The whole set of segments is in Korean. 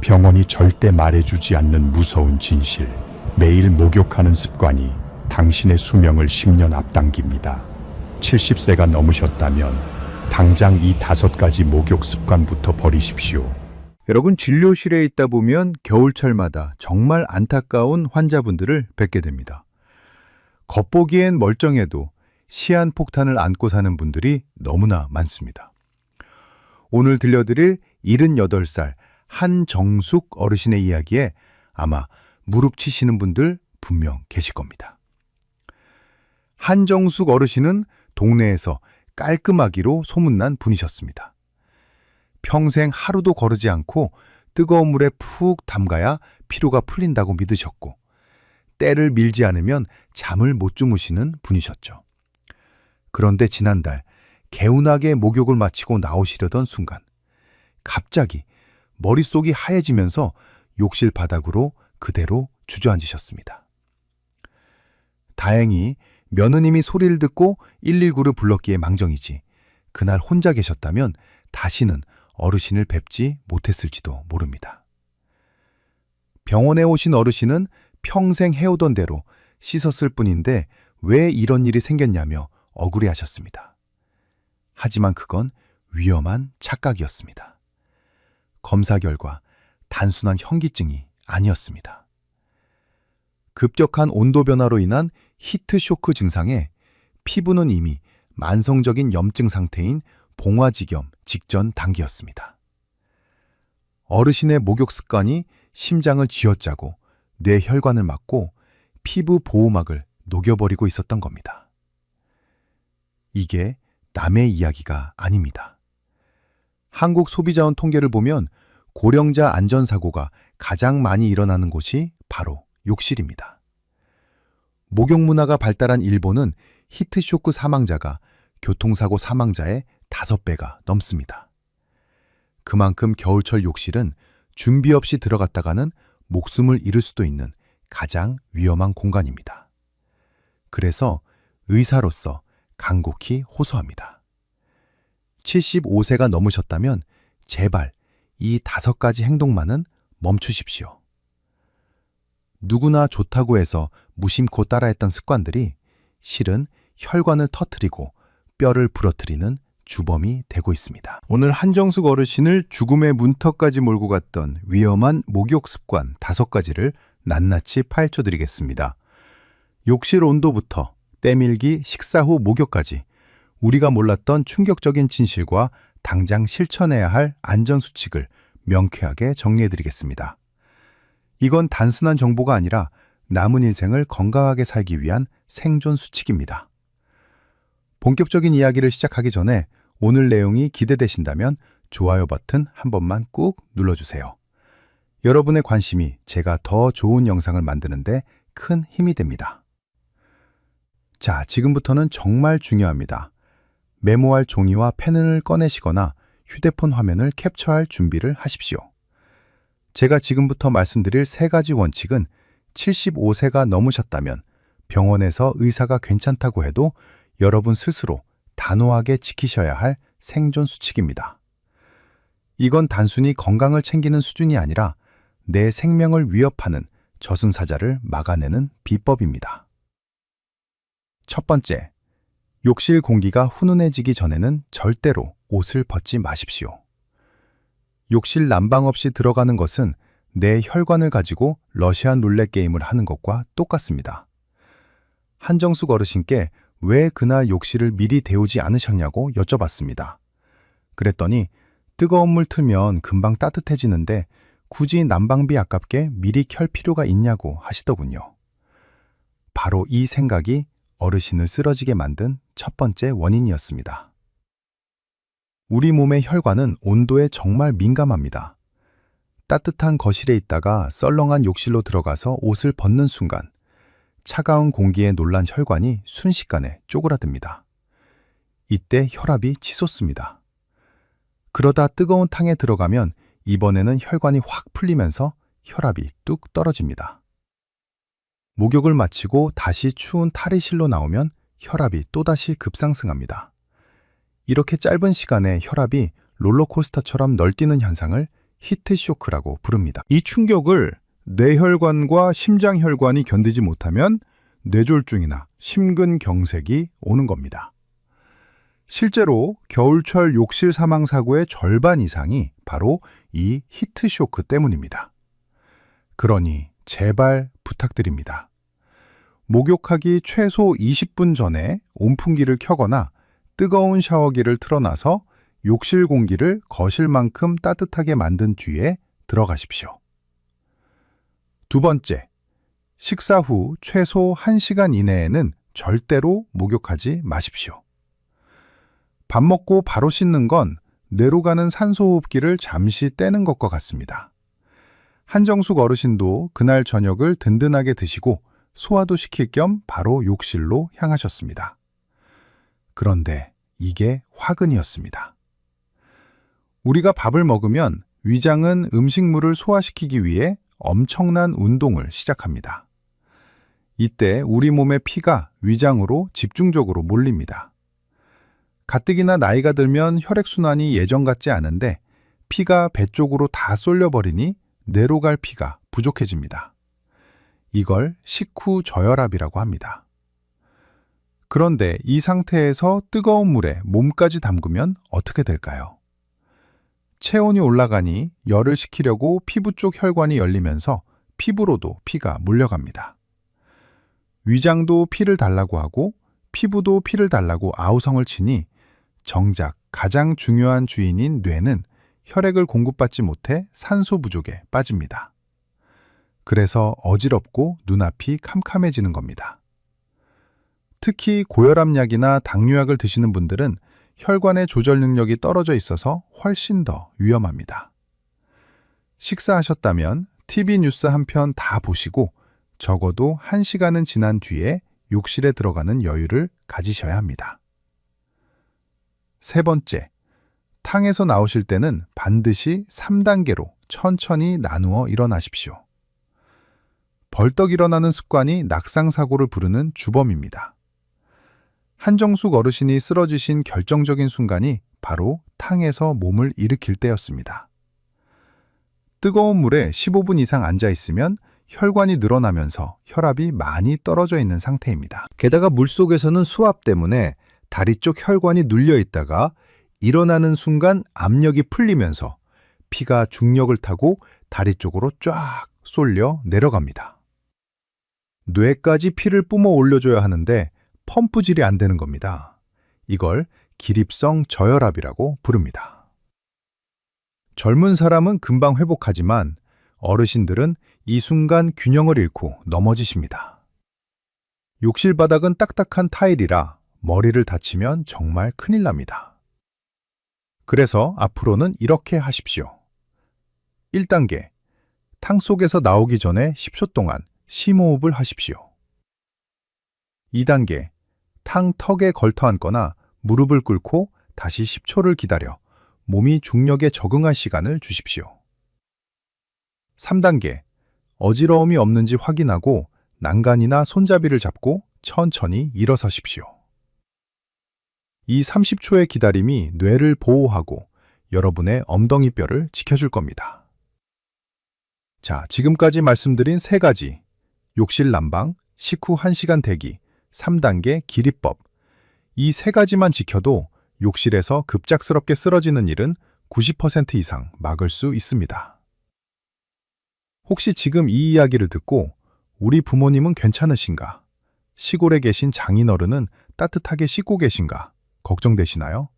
병원이 절대 말해주지 않는 무서운 진실. 매일 목욕하는 습관이 당신의 수명을 10년 앞당깁니다. 70세가 넘으셨다면 당장 이 5가지 목욕 습관부터 버리십시오. 여러분, 진료실에 있다 보면 겨울철마다 정말 안타까운 환자분들을 뵙게 됩니다. 겉보기엔 멀쩡해도 시한폭탄을 안고 사는 분들이 너무나 많습니다. 오늘 들려드릴 78살 한정숙 어르신의 이야기에 아마 무릎 치시는 분들 분명 계실 겁니다. 한정숙 어르신은 동네에서 깔끔하기로 소문난 분이셨습니다. 평생 하루도 거르지 않고 뜨거운 물에 푹 담가야 피로가 풀린다고 믿으셨고, 때를 밀지 않으면 잠을 못 주무시는 분이셨죠. 그런데 지난달 개운하게 목욕을 마치고 나오시려던 순간 갑자기 머릿속이 하얘지면서 욕실 바닥으로 그대로 주저앉으셨습니다. 다행히 며느님이 소리를 듣고 119를 불렀기에 망정이지, 그날 혼자 계셨다면 다시는 어르신을 뵙지 못했을지도 모릅니다. 병원에 오신 어르신은 평생 해오던 대로 씻었을 뿐인데 왜 이런 일이 생겼냐며 억울해하셨습니다. 하지만 그건 위험한 착각이었습니다. 검사 결과 단순한 현기증이 아니었습니다. 급격한 온도 변화로 인한 히트쇼크 증상에 피부는 이미 만성적인 염증 상태인 봉화지겸 직전 단계였습니다. 어르신의 목욕 습관이 심장을 쥐어짜고 뇌혈관을 막고 피부 보호막을 녹여버리고 있었던 겁니다. 이게 남의 이야기가 아닙니다. 한국 소비자원 통계를 보면 고령자 안전사고가 가장 많이 일어나는 곳이 바로 욕실입니다. 목욕 문화가 발달한 일본은 히트쇼크 사망자가 교통사고 사망자의 5배가 넘습니다. 그만큼 겨울철 욕실은 준비 없이 들어갔다가는 목숨을 잃을 수도 있는 가장 위험한 공간입니다. 그래서 의사로서 간곡히 호소합니다. 75세가 넘으셨다면 제발 이 5가지 행동만은 멈추십시오. 누구나 좋다고 해서 무심코 따라했던 습관들이 실은 혈관을 터뜨리고 뼈를 부러뜨리는 주범이 되고 있습니다. 오늘 한정숙 어르신을 죽음의 문턱까지 몰고 갔던 위험한 목욕 습관 5가지를 낱낱이 파헤쳐 드리겠습니다. 욕실 온도부터 때밀기, 식사 후 목욕까지 우리가 몰랐던 충격적인 진실과 당장 실천해야 할 안전수칙을 명쾌하게 정리해 드리겠습니다. 이건 단순한 정보가 아니라 남은 일생을 건강하게 살기 위한 생존 수칙입니다. 본격적인 이야기를 시작하기 전에 오늘 내용이 기대되신다면 좋아요 버튼 한 번만 꾹 눌러주세요. 여러분의 관심이 제가 더 좋은 영상을 만드는데 큰 힘이 됩니다. 자, 지금부터는 정말 중요합니다. 메모할 종이와 펜을 꺼내시거나 휴대폰 화면을 캡처할 준비를 하십시오. 제가 지금부터 말씀드릴 3가지 원칙은 75세가 넘으셨다면 병원에서 의사가 괜찮다고 해도 여러분 스스로 단호하게 지키셔야 할 생존 수칙입니다. 이건 단순히 건강을 챙기는 수준이 아니라 내 생명을 위협하는 저승사자를 막아내는 비법입니다. 첫 번째, 욕실 공기가 훈훈해지기 전에는 절대로 옷을 벗지 마십시오. 욕실 난방 없이 들어가는 것은 내 혈관을 가지고 러시안 룰렛 게임을 하는 것과 똑같습니다. 한정숙 어르신께 왜 그날 욕실을 미리 데우지 않으셨냐고 여쭤봤습니다. 그랬더니 뜨거운 물 틀면 금방 따뜻해지는데 굳이 난방비 아깝게 미리 켤 필요가 있냐고 하시더군요. 바로 이 생각이 어르신을 쓰러지게 만든 첫 번째 원인이었습니다. 우리 몸의 혈관은 온도에 정말 민감합니다. 따뜻한 거실에 있다가 썰렁한 욕실로 들어가서 옷을 벗는 순간 차가운 공기에 놀란 혈관이 순식간에 쪼그라듭니다. 이때 혈압이 치솟습니다. 그러다 뜨거운 탕에 들어가면 이번에는 혈관이 확 풀리면서 혈압이 뚝 떨어집니다. 목욕을 마치고 다시 추운 탈의실로 나오면 혈압이 또다시 급상승합니다. 이렇게 짧은 시간에 혈압이 롤러코스터처럼 널뛰는 현상을 히트쇼크라고 부릅니다. 이 충격을 뇌혈관과 심장혈관이 견디지 못하면 뇌졸중이나 심근경색이 오는 겁니다. 실제로 겨울철 욕실 사망 사고의 절반 이상이 바로 이 히트쇼크 때문입니다. 그러니 제발 부탁드립니다. 목욕하기 최소 20분 전에 온풍기를 켜거나 뜨거운 샤워기를 틀어놔서 욕실 공기를 거실만큼 따뜻하게 만든 뒤에 들어가십시오. 두 번째, 식사 후 최소 1시간 이내에는 절대로 목욕하지 마십시오. 밥 먹고 바로 씻는 건 뇌로 가는 산소호흡기를 잠시 떼는 것과 같습니다. 한정숙 어르신도 그날 저녁을 든든하게 드시고 소화도 시킬 겸 바로 욕실로 향하셨습니다. 그런데 이게 화근이었습니다. 우리가 밥을 먹으면 위장은 음식물을 소화시키기 위해 엄청난 운동을 시작합니다. 이때 우리 몸의 피가 위장으로 집중적으로 몰립니다. 가뜩이나 나이가 들면 혈액순환이 예전 같지 않은데 피가 배 쪽으로 다 쏠려버리니 뇌로 갈 피가 부족해집니다. 이걸 식후 저혈압이라고 합니다. 그런데 이 상태에서 뜨거운 물에 몸까지 담그면 어떻게 될까요? 체온이 올라가니 열을 식히려고 피부 쪽 혈관이 열리면서 피부로도 피가 몰려갑니다. 위장도 피를 달라고 하고 피부도 피를 달라고 아우성을 치니 정작 가장 중요한 주인인 뇌는 혈액을 공급받지 못해 산소 부족에 빠집니다. 그래서 어지럽고 눈앞이 캄캄해지는 겁니다. 특히 고혈압약이나 당뇨약을 드시는 분들은 혈관의 조절 능력이 떨어져 있어서 훨씬 더 위험합니다. 식사하셨다면 TV 뉴스 한 편 다 보시고 적어도 1시간은 지난 뒤에 욕실에 들어가는 여유를 가지셔야 합니다. 세 번째, 탕에서 나오실 때는 반드시 3단계로 천천히 나누어 일어나십시오. 벌떡 일어나는 습관이 낙상사고를 부르는 주범입니다. 한정숙 어르신이 쓰러지신 결정적인 순간이 바로 탕에서 몸을 일으킬 때였습니다. 뜨거운 물에 15분 이상 앉아 있으면 혈관이 늘어나면서 혈압이 많이 떨어져 있는 상태입니다. 게다가 물속에서는 수압 때문에 다리 쪽 혈관이 눌려 있다가 일어나는 순간 압력이 풀리면서 피가 중력을 타고 다리 쪽으로 쫙 쏠려 내려갑니다. 뇌까지 피를 뿜어 올려줘야 하는데 펌프질이 안 되는 겁니다. 이걸 기립성 저혈압이라고 부릅니다. 젊은 사람은 금방 회복하지만 어르신들은 이 순간 균형을 잃고 넘어지십니다. 욕실 바닥은 딱딱한 타일이라 머리를 다치면 정말 큰일 납니다. 그래서 앞으로는 이렇게 하십시오. 1단계, 탕 속에서 나오기 전에 10초 동안 심호흡을 하십시오. 2단계, 탕 턱에 걸터 앉거나 무릎을 꿇고 다시 10초를 기다려 몸이 중력에 적응할 시간을 주십시오. 3단계, 어지러움이 없는지 확인하고 난간이나 손잡이를 잡고 천천히 일어서십시오. 이 30초의 기다림이 뇌를 보호하고 여러분의 엉덩이뼈를 지켜줄 겁니다. 자, 지금까지 말씀드린 3가지, 욕실 난방, 식후 1시간 대기, 3단계 기립법. 이 3가지만 지켜도 욕실에서 급작스럽게 쓰러지는 일은 90% 이상 막을 수 있습니다. 혹시 지금 이 이야기를 듣고 우리 부모님은 괜찮으신가? 시골에 계신 장인어른은 따뜻하게 씻고 계신가? 걱정되시나요?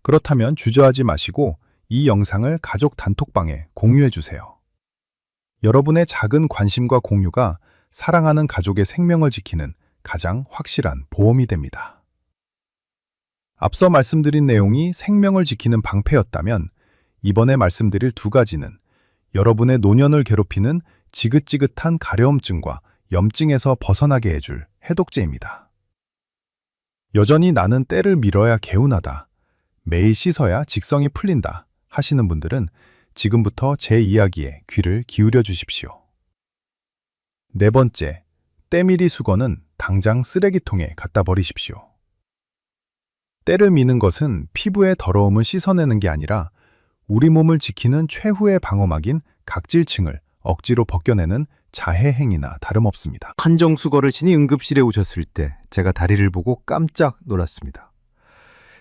그렇다면 주저하지 마시고 이 영상을 가족 단톡방에 공유해 주세요. 여러분의 작은 관심과 공유가 사랑하는 가족의 생명을 지키는 가장 확실한 보험이 됩니다. 앞서 말씀드린 내용이 생명을 지키는 방패였다면 이번에 말씀드릴 2가지는 여러분의 노년을 괴롭히는 지긋지긋한 가려움증과 염증에서 벗어나게 해줄 해독제입니다. 여전히 나는 때를 밀어야 개운하다, 매일 씻어야 직성이 풀린다 하시는 분들은 지금부터 제 이야기에 귀를 기울여 주십시오. 4번째, 때밀이 수건은 당장 쓰레기통에 갖다 버리십시오. 때를 미는 것은 피부의 더러움을 씻어내는 게 아니라 우리 몸을 지키는 최후의 방어막인 각질층을 억지로 벗겨내는 자해 행위나 다름없습니다. 한정숙 어르신이 응급실에 오셨을 때 제가 다리를 보고 깜짝 놀랐습니다.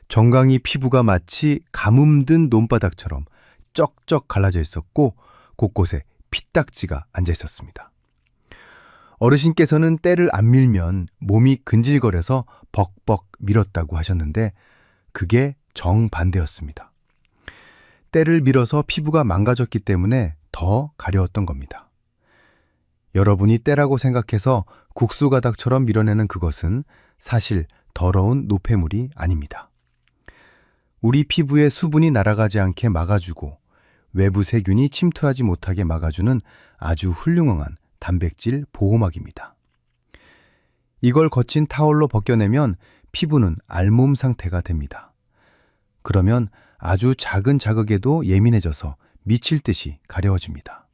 정강이 피부가 마치 가뭄든 논바닥처럼 쩍쩍 갈라져 있었고 곳곳에 피딱지가 앉아 있었습니다. 어르신께서는 때를 안 밀면 몸이 근질거려서 벅벅 밀었다고 하셨는데 그게 정반대였습니다. 때를 밀어서 피부가 망가졌기 때문에 더 가려웠던 겁니다. 여러분이 때라고 생각해서 국수가닥처럼 밀어내는 그것은 사실 더러운 노폐물이 아닙니다. 우리 피부에 수분이 날아가지 않게 막아주고 외부 세균이 침투하지 못하게 막아주는 아주 훌륭한 단백질 보호막입니다. 이걸 거친 타올로 벗겨내면 피부는 알몸 상태가 됩니다. 그러면 아주 작은 자극에도 예민해져서 미칠 듯이 가려워집니다.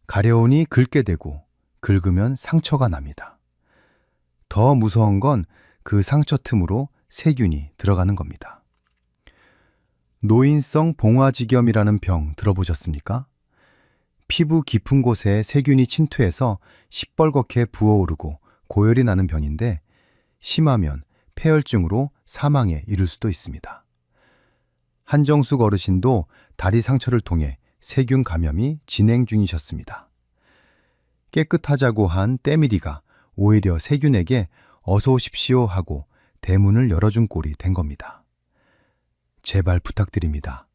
가려우니 긁게 되고 긁으면 상처가 납니다. 더 무서운 건 그 상처 틈으로 세균이 들어가는 겁니다. 노인성 봉화지겸이라는 병 들어보셨습니까? 피부 깊은 곳에 세균이 침투해서 시뻘겋게 부어오르고 고열이 나는 병인데 심하면 폐혈증으로 사망에 이를 수도 있습니다. 한정숙 어르신도 다리 상처를 통해 세균 감염이 진행 중이셨습니다. 깨끗하자고 한 때밀이가 오히려 세균에게 어서 오십시오 하고 대문을 열어준 꼴이 된 겁니다. 제발 부탁드립니다.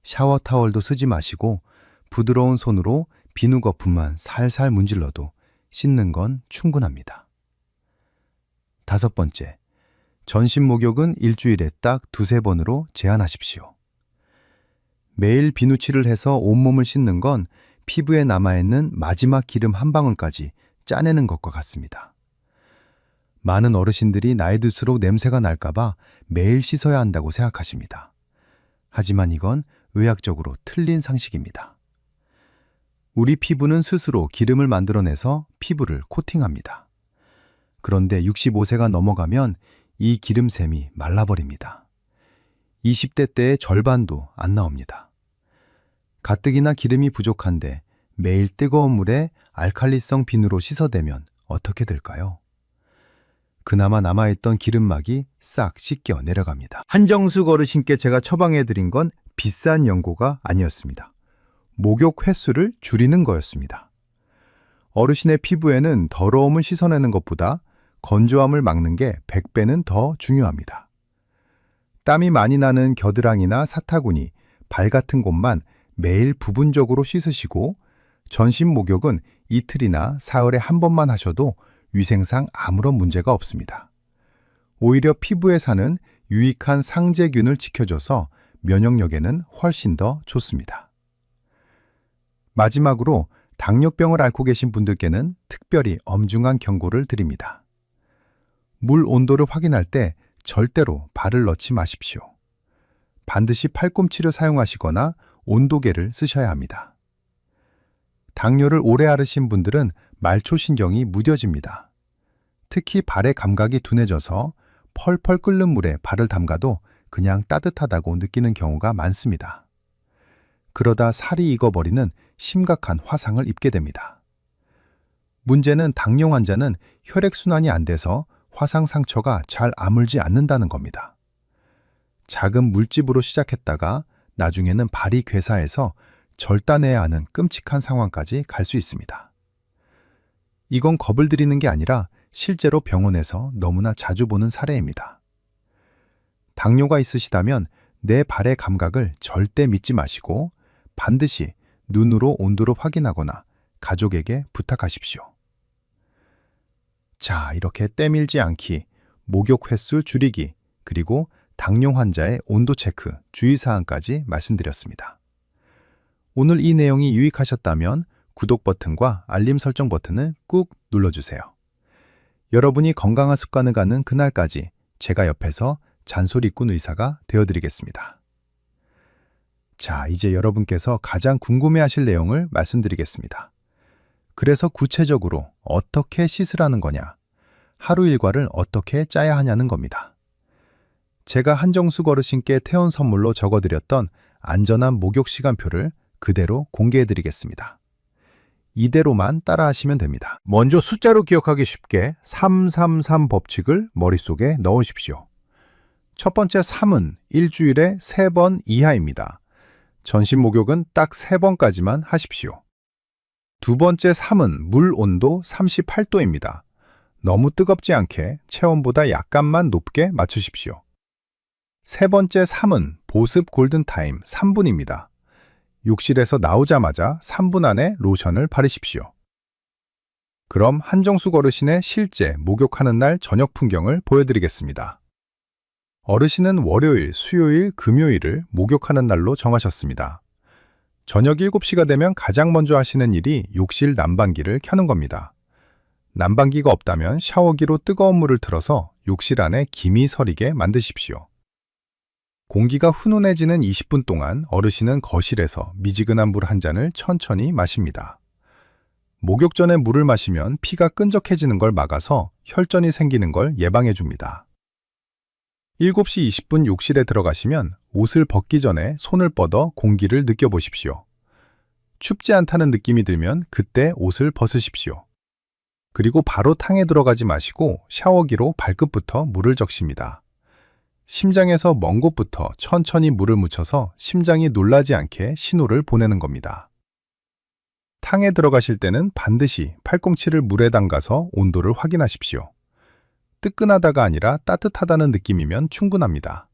샤워 타월도 쓰지 마시고 부드러운 손으로 비누 거품만 살살 문질러도 씻는 건 충분합니다. 5번째, 전신 목욕은 일주일에 딱 2-3번으로 제한하십시오. 매일 비누칠을 해서 온몸을 씻는 건 피부에 남아있는 마지막 기름 한 방울까지 짜내는 것과 같습니다. 많은 어르신들이 나이 들수록 냄새가 날까봐 매일 씻어야 한다고 생각하십니다. 하지만 이건 의학적으로 틀린 상식입니다. 우리 피부는 스스로 기름을 만들어내서 피부를 코팅합니다. 그런데 65세가 넘어가면 이 기름샘이 말라버립니다. 20대 때의 절반도 안 나옵니다. 가뜩이나 기름이 부족한데 매일 뜨거운 물에 알칼리성 비누로 씻어대면 어떻게 될까요? 그나마 남아있던 기름막이 싹 씻겨 내려갑니다. 한정숙 어르신께 제가 처방해드린 건 비싼 연고가 아니었습니다. 목욕 횟수를 줄이는 거였습니다. 어르신의 피부에는 더러움을 씻어내는 것보다 건조함을 막는 게 100배는 더 중요합니다. 땀이 많이 나는 겨드랑이나 사타구니, 발 같은 곳만 매일 부분적으로 씻으시고 전신 목욕은 이틀이나 사흘에 한 번만 하셔도 위생상 아무런 문제가 없습니다. 오히려 피부에 사는 유익한 상재균을 지켜줘서 면역력에는 훨씬 더 좋습니다. 마지막으로 당뇨병을 앓고 계신 분들께는 특별히 엄중한 경고를 드립니다. 물 온도를 확인할 때 절대로 발을 넣지 마십시오. 반드시 팔꿈치를 사용하시거나 온도계를 쓰셔야 합니다. 당뇨를 오래 앓으신 분들은 말초신경이 무뎌집니다. 특히 발의 감각이 둔해져서 펄펄 끓는 물에 발을 담가도 그냥 따뜻하다고 느끼는 경우가 많습니다. 그러다 살이 익어버리는 심각한 화상을 입게 됩니다. 문제는 당뇨 환자는 혈액순환이 안 돼서 화상 상처가 잘 아물지 않는다는 겁니다. 작은 물집으로 시작했다가 나중에는 발이 괴사해서 절단해야 하는 끔찍한 상황까지 갈 수 있습니다. 이건 겁을 들이는 게 아니라 실제로 병원에서 너무나 자주 보는 사례입니다. 당뇨가 있으시다면 내 발의 감각을 절대 믿지 마시고 반드시 눈으로 온도를 확인하거나 가족에게 부탁하십시오. 자, 이렇게 때밀지 않기, 목욕 횟수 줄이기, 그리고 당뇨 환자의 온도 체크, 주의사항까지 말씀드렸습니다. 오늘 이 내용이 유익하셨다면 구독 버튼과 알림 설정 버튼을 꾹 눌러주세요. 여러분이 건강한 습관을 갖는 그날까지 제가 옆에서 잔소리꾼 의사가 되어드리겠습니다. 자, 이제 여러분께서 가장 궁금해하실 내용을 말씀드리겠습니다. 그래서 구체적으로 어떻게 씻으라는 거냐, 하루 일과를 어떻게 짜야 하냐는 겁니다. 제가 한정숙 어르신께 태원 선물로 적어드렸던 안전한 목욕 시간표를 그대로 공개해 드리겠습니다. 이대로만 따라하시면 됩니다. 먼저 숫자로 기억하기 쉽게 333 법칙을 머릿속에 넣으십시오. 첫 번째 3은 일주일에 3번 이하입니다. 전신 목욕은 딱 3번까지만 하십시오. 두 번째 3은 물 온도 38도입니다. 너무 뜨겁지 않게 체온보다 약간만 높게 맞추십시오. 세 번째 3은 보습 골든타임 3분입니다. 욕실에서 나오자마자 3분 안에 로션을 바르십시오. 그럼 한정숙 어르신의 실제 목욕하는 날 저녁 풍경을 보여드리겠습니다. 어르신은 월요일, 수요일, 금요일을 목욕하는 날로 정하셨습니다. 저녁 7시가 되면 가장 먼저 하시는 일이 욕실 난방기를 켜는 겁니다. 난방기가 없다면 샤워기로 뜨거운 물을 틀어서 욕실 안에 김이 서리게 만드십시오. 공기가 훈훈해지는 20분 동안 어르신은 거실에서 미지근한 물 한 잔을 천천히 마십니다. 목욕 전에 물을 마시면 피가 끈적해지는 걸 막아서 혈전이 생기는 걸 예방해 줍니다. 7시 20분 욕실에 들어가시면 옷을 벗기 전에 손을 뻗어 공기를 느껴보십시오. 춥지 않다는 느낌이 들면 그때 옷을 벗으십시오. 그리고 바로 탕에 들어가지 마시고 샤워기로 발끝부터 물을 적십니다. 심장에서 먼 곳부터 천천히 물을 묻혀서 심장이 놀라지 않게 신호를 보내는 겁니다. 탕에 들어가실 때는 반드시 팔꿈치를 물에 담가서 온도를 확인하십시오. 뜨끈하다가 아니라 따뜻하다는 느낌이면 충분합니다.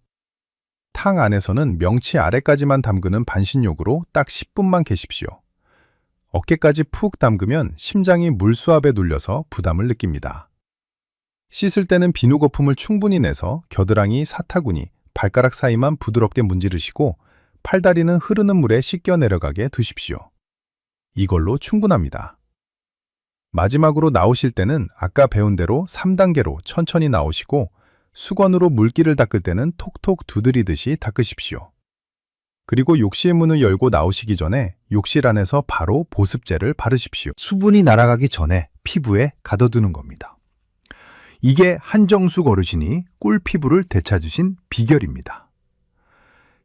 탕 안에서는 명치 아래까지만 담그는 반신욕으로 딱 10분만 계십시오. 어깨까지 푹 담그면 심장이 물수압에 눌려서 부담을 느낍니다. 씻을 때는 비누 거품을 충분히 내서 겨드랑이, 사타구니, 발가락 사이만 부드럽게 문지르시고 팔다리는 흐르는 물에 씻겨 내려가게 두십시오. 이걸로 충분합니다. 마지막으로 나오실 때는 아까 배운 대로 3단계로 천천히 나오시고 수건으로 물기를 닦을 때는 톡톡 두드리듯이 닦으십시오. 그리고 욕실 문을 열고 나오시기 전에 욕실 안에서 바로 보습제를 바르십시오. 수분이 날아가기 전에 피부에 가둬두는 겁니다. 이게 한정숙 어르신이 꿀 피부를 되찾으신 비결입니다.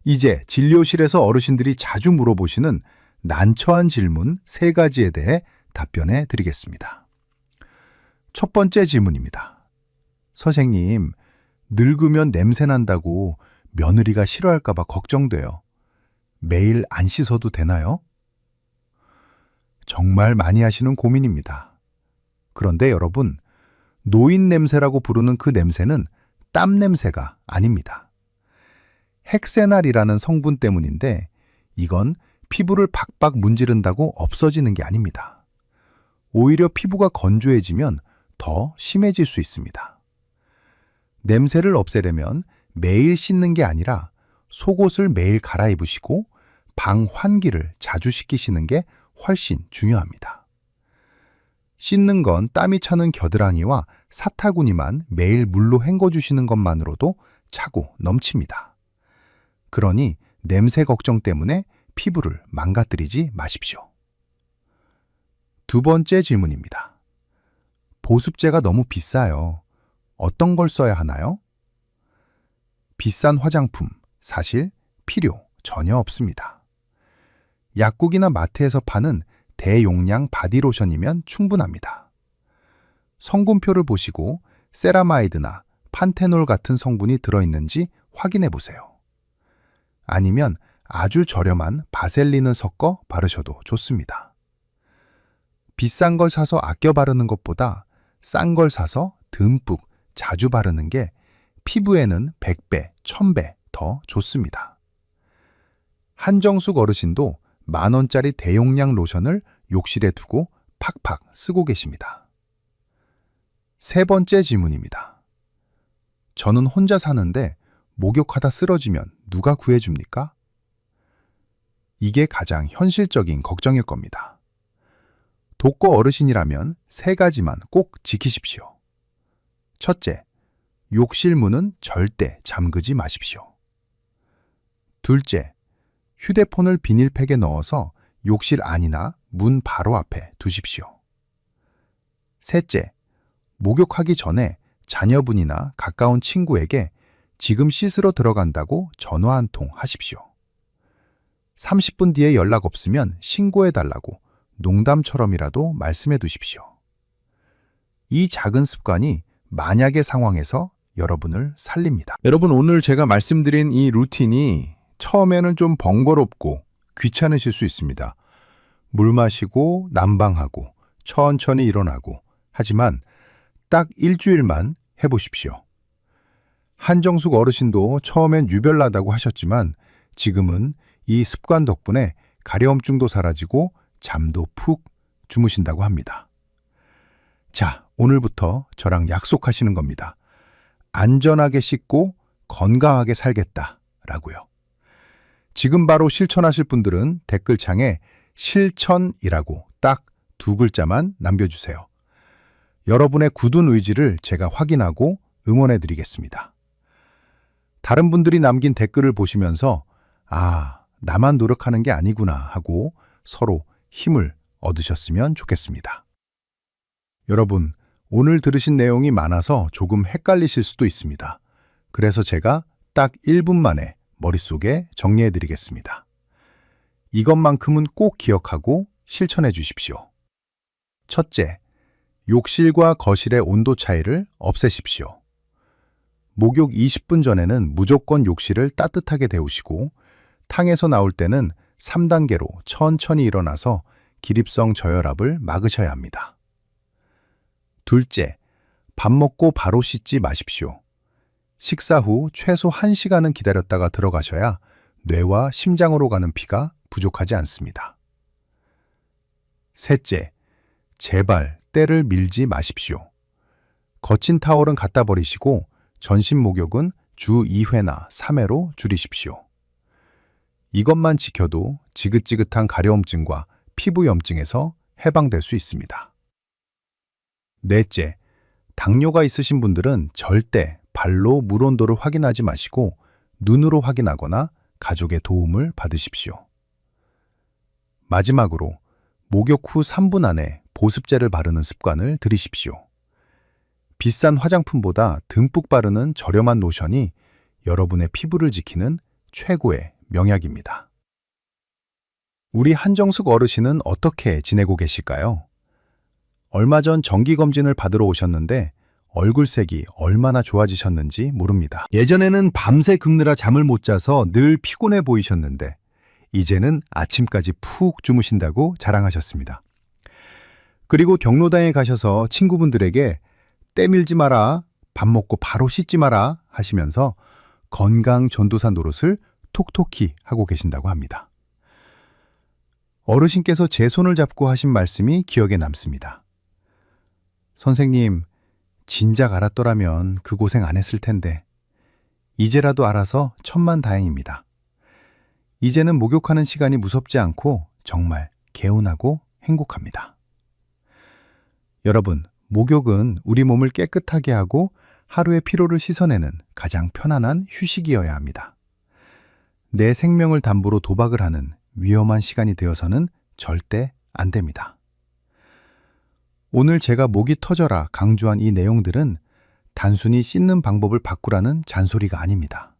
이제 진료실에서 어르신들이 자주 물어보시는 난처한 질문 3가지에 대해 답변해 드리겠습니다. 첫 번째 질문입니다. 선생님, 늙으면 냄새 난다고 며느리가 싫어할까 봐 걱정돼요. 매일 안 씻어도 되나요? 정말 많이 하시는 고민입니다. 그런데 여러분, 노인 냄새라고 부르는 그 냄새는 땀 냄새가 아닙니다. 헥세날이라는 성분 때문인데 이건 피부를 박박 문지른다고 없어지는 게 아닙니다. 오히려 피부가 건조해지면 더 심해질 수 있습니다. 냄새를 없애려면 매일 씻는 게 아니라 속옷을 매일 갈아입으시고 방 환기를 자주 시키시는 게 훨씬 중요합니다. 씻는 건 땀이 차는 겨드랑이와 사타구니만 매일 물로 헹궈주시는 것만으로도 차고 넘칩니다. 그러니 냄새 걱정 때문에 피부를 망가뜨리지 마십시오. 두 번째 질문입니다. 보습제가 너무 비싸요. 어떤 걸 써야 하나요? 비싼 화장품, 사실 필요 전혀 없습니다. 약국이나 마트에서 파는 대용량 바디로션이면 충분합니다. 성분표를 보시고 세라마이드나 판테놀 같은 성분이 들어있는지 확인해 보세요. 아니면 아주 저렴한 바셀린을 섞어 바르셔도 좋습니다. 비싼 걸 사서 아껴 바르는 것보다 싼 걸 사서 듬뿍 자주 바르는 게 피부에는 100배, 1000배 더 좋습니다. 한정숙 어르신도 10,000원짜리 대용량 로션을 욕실에 두고 팍팍 쓰고 계십니다. 세 번째 질문입니다. 저는 혼자 사는데 목욕하다 쓰러지면 누가 구해줍니까? 이게 가장 현실적인 걱정일 겁니다. 독거 어르신이라면 3가지만 꼭 지키십시오. 첫째, 욕실 문은 절대 잠그지 마십시오. 둘째, 휴대폰을 비닐팩에 넣어서 욕실 안이나 문 바로 앞에 두십시오. 셋째, 목욕하기 전에 자녀분이나 가까운 친구에게 지금 씻으러 들어간다고 전화 한 통 하십시오. 30분 뒤에 연락 없으면 신고해달라고 농담처럼이라도 말씀해 두십시오. 이 작은 습관이 만약의 상황에서 여러분을 살립니다. 여러분, 오늘 제가 말씀드린 이 루틴이 처음에는 좀 번거롭고 귀찮으실 수 있습니다. 물 마시고 난방하고 천천히 일어나고 하지만 딱 일주일만 해보십시오. 한정숙 어르신도 처음엔 유별나다고 하셨지만 지금은 이 습관 덕분에 가려움증도 사라지고 잠도 푹 주무신다고 합니다. 자, 오늘부터 저랑 약속하시는 겁니다. 안전하게 씻고 건강하게 살겠다라고요. 지금 바로 실천하실 분들은 댓글창에 실천이라고 딱 2글자만 남겨주세요. 여러분의 굳은 의지를 제가 확인하고 응원해 드리겠습니다. 다른 분들이 남긴 댓글을 보시면서 나만 노력하는 게 아니구나 하고 서로 힘을 얻으셨으면 좋겠습니다. 여러분, 오늘 들으신 내용이 많아서 조금 헷갈리실 수도 있습니다. 그래서 제가 딱 1분 만에 머릿속에 정리해 드리겠습니다. 이것만큼은 꼭 기억하고 실천해 주십시오. 첫째, 욕실과 거실의 온도 차이를 없애십시오. 목욕 20분 전에는 무조건 욕실을 따뜻하게 데우시고 탕에서 나올 때는 3단계로 천천히 일어나서 기립성 저혈압을 막으셔야 합니다. 둘째, 밥 먹고 바로 씻지 마십시오. 식사 후 최소 1시간은 기다렸다가 들어가셔야 뇌와 심장으로 가는 피가 부족하지 않습니다. 셋째, 제발 때를 밀지 마십시오. 거친 타월은 갖다 버리시고 전신 목욕은 주 2회나 3회로 줄이십시오. 이것만 지켜도 지긋지긋한 가려움증과 피부염증에서 해방될 수 있습니다. 넷째, 당뇨가 있으신 분들은 절대 발로 물 온도를 확인하지 마시고 눈으로 확인하거나 가족의 도움을 받으십시오. 마지막으로 목욕 후 3분 안에 보습제를 바르는 습관을 들이십시오. 비싼 화장품보다 듬뿍 바르는 저렴한 로션이 여러분의 피부를 지키는 최고의 명약입니다. 우리 한정숙 어르신은 어떻게 지내고 계실까요? 얼마 전 정기검진을 받으러 오셨는데 얼굴색이 얼마나 좋아지셨는지 모릅니다. 예전에는 밤새 긁느라 잠을 못 자서 늘 피곤해 보이셨는데 이제는 아침까지 푹 주무신다고 자랑하셨습니다. 그리고 경로당에 가셔서 친구분들에게 때밀지 마라, 밥 먹고 바로 씻지 마라 하시면서 건강 전도사 노릇을 톡톡히 하고 계신다고 합니다. 어르신께서 제 손을 잡고 하신 말씀이 기억에 남습니다. 선생님, 진작 알았더라면 그 고생 안 했을 텐데 이제라도 알아서 천만다행입니다. 이제는 목욕하는 시간이 무섭지 않고 정말 개운하고 행복합니다. 여러분, 목욕은 우리 몸을 깨끗하게 하고 하루의 피로를 씻어내는 가장 편안한 휴식이어야 합니다. 내 생명을 담보로 도박을 하는 위험한 시간이 되어서는 절대 안 됩니다. 오늘 제가 목이 터져라 강조한 이 내용들은 단순히 씻는 방법을 바꾸라는 잔소리가 아닙니다.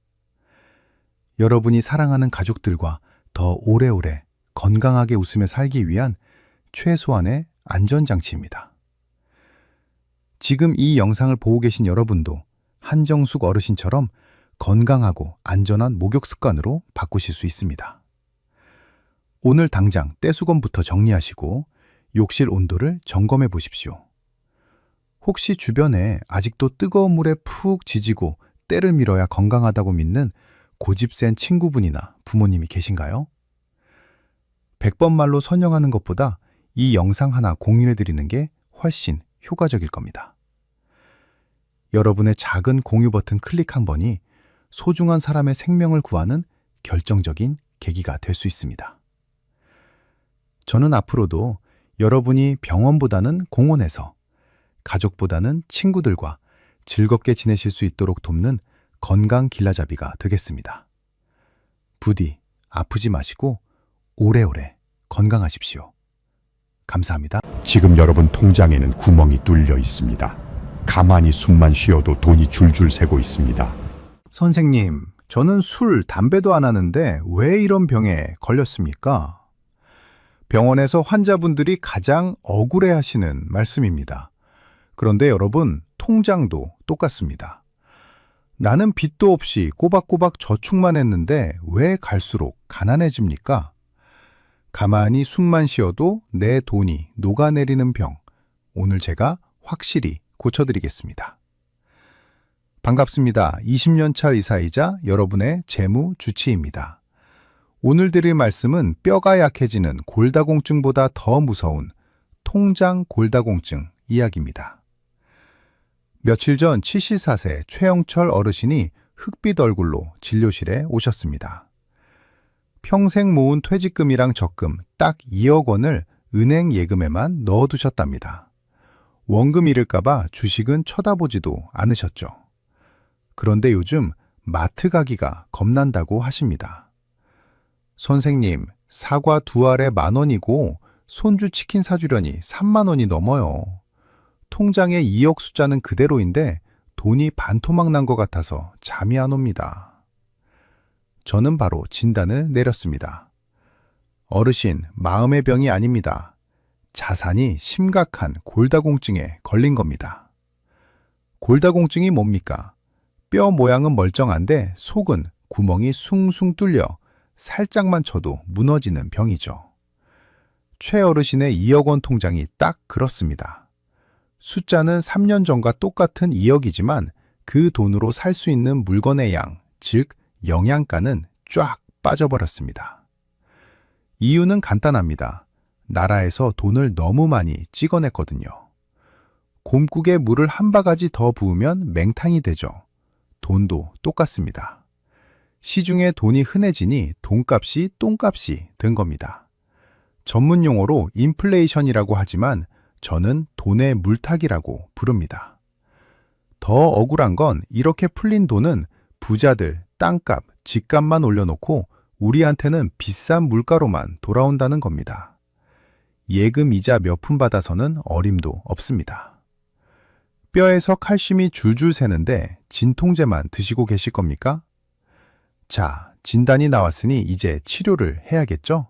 여러분이 사랑하는 가족들과 더 오래오래 건강하게 웃으며 살기 위한 최소한의 안전장치입니다. 지금 이 영상을 보고 계신 여러분도 한정숙 어르신처럼 건강하고 안전한 목욕 습관으로 바꾸실 수 있습니다. 오늘 당장 떼수건부터 정리하시고 욕실 온도를 점검해 보십시오. 혹시 주변에 아직도 뜨거운 물에 푹 지지고 때를 밀어야 건강하다고 믿는 고집센 친구분이나 부모님이 계신가요? 100번 말로 설명하는 것보다 이 영상 하나 공유해 드리는 게 훨씬 효과적일 겁니다. 여러분의 작은 공유 버튼 클릭 한 번이 소중한 사람의 생명을 구하는 결정적인 계기가 될 수 있습니다. 저는 앞으로도 여러분이 병원보다는 공원에서, 가족보다는 친구들과 즐겁게 지내실 수 있도록 돕는 건강 길라잡이가 되겠습니다. 부디 아프지 마시고 오래오래 건강하십시오. 감사합니다. 지금 여러분 통장에는 구멍이 뚫려 있습니다. 가만히 숨만 쉬어도 돈이 줄줄 새고 있습니다. 선생님, 저는 술, 담배도 안 하는데 왜 이런 병에 걸렸습니까? 병원에서 환자분들이 가장 억울해 하시는 말씀입니다. 그런데 여러분, 통장도 똑같습니다. 나는 빚도 없이 꼬박꼬박 저축만 했는데 왜 갈수록 가난해집니까? 가만히 숨만 쉬어도 내 돈이 녹아내리는 병, 오늘 제가 확실히 고쳐드리겠습니다. 반갑습니다. 20년 차 의사이자 여러분의 재무 주치의입니다. 오늘 드릴 말씀은 뼈가 약해지는 골다공증보다 더 무서운 통장 골다공증 이야기입니다. 며칠 전 74세 최영철 어르신이 흑빛 얼굴로 진료실에 오셨습니다. 평생 모은 퇴직금이랑 적금 딱 2억 원을 은행 예금에만 넣어두셨답니다. 원금 잃을까봐 주식은 쳐다보지도 않으셨죠. 그런데 요즘 마트 가기가 겁난다고 하십니다. 선생님, 사과 2알에 10,000원이고 손주 치킨 사주려니 30,000원이 넘어요. 통장에 2억 숫자는 그대로인데 돈이 반토막 난 것 같아서 잠이 안 옵니다. 저는 바로 진단을 내렸습니다. 어르신, 마음의 병이 아닙니다. 자산이 심각한 골다공증에 걸린 겁니다. 골다공증이 뭡니까? 뼈 모양은 멀쩡한데 속은 구멍이 숭숭 뚫려 살짝만 쳐도 무너지는 병이죠. 최 어르신의 2억 원 통장이 딱 그렇습니다. 숫자는 3년 전과 똑같은 2억이지만 그 돈으로 살 수 있는 물건의 양, 즉 영양가는 쫙 빠져버렸습니다. 이유는 간단합니다. 나라에서 돈을 너무 많이 찍어냈거든요. 곰국에 물을 한 바가지 더 부으면 맹탕이 되죠. 돈도 똑같습니다. 시중에 돈이 흔해지니 돈값이 똥값이 된 겁니다. 전문 용어로 인플레이션이라고 하지만 저는 돈의 물타기라고 부릅니다. 더 억울한 건 이렇게 풀린 돈은 부자들 땅값, 집값만 올려놓고 우리한테는 비싼 물가로만 돌아온다는 겁니다. 예금 이자 몇 푼 받아서는 어림도 없습니다. 뼈에서 칼슘이 줄줄 새는데 진통제만 드시고 계실 겁니까? 자, 진단이 나왔으니 이제 치료를 해야겠죠?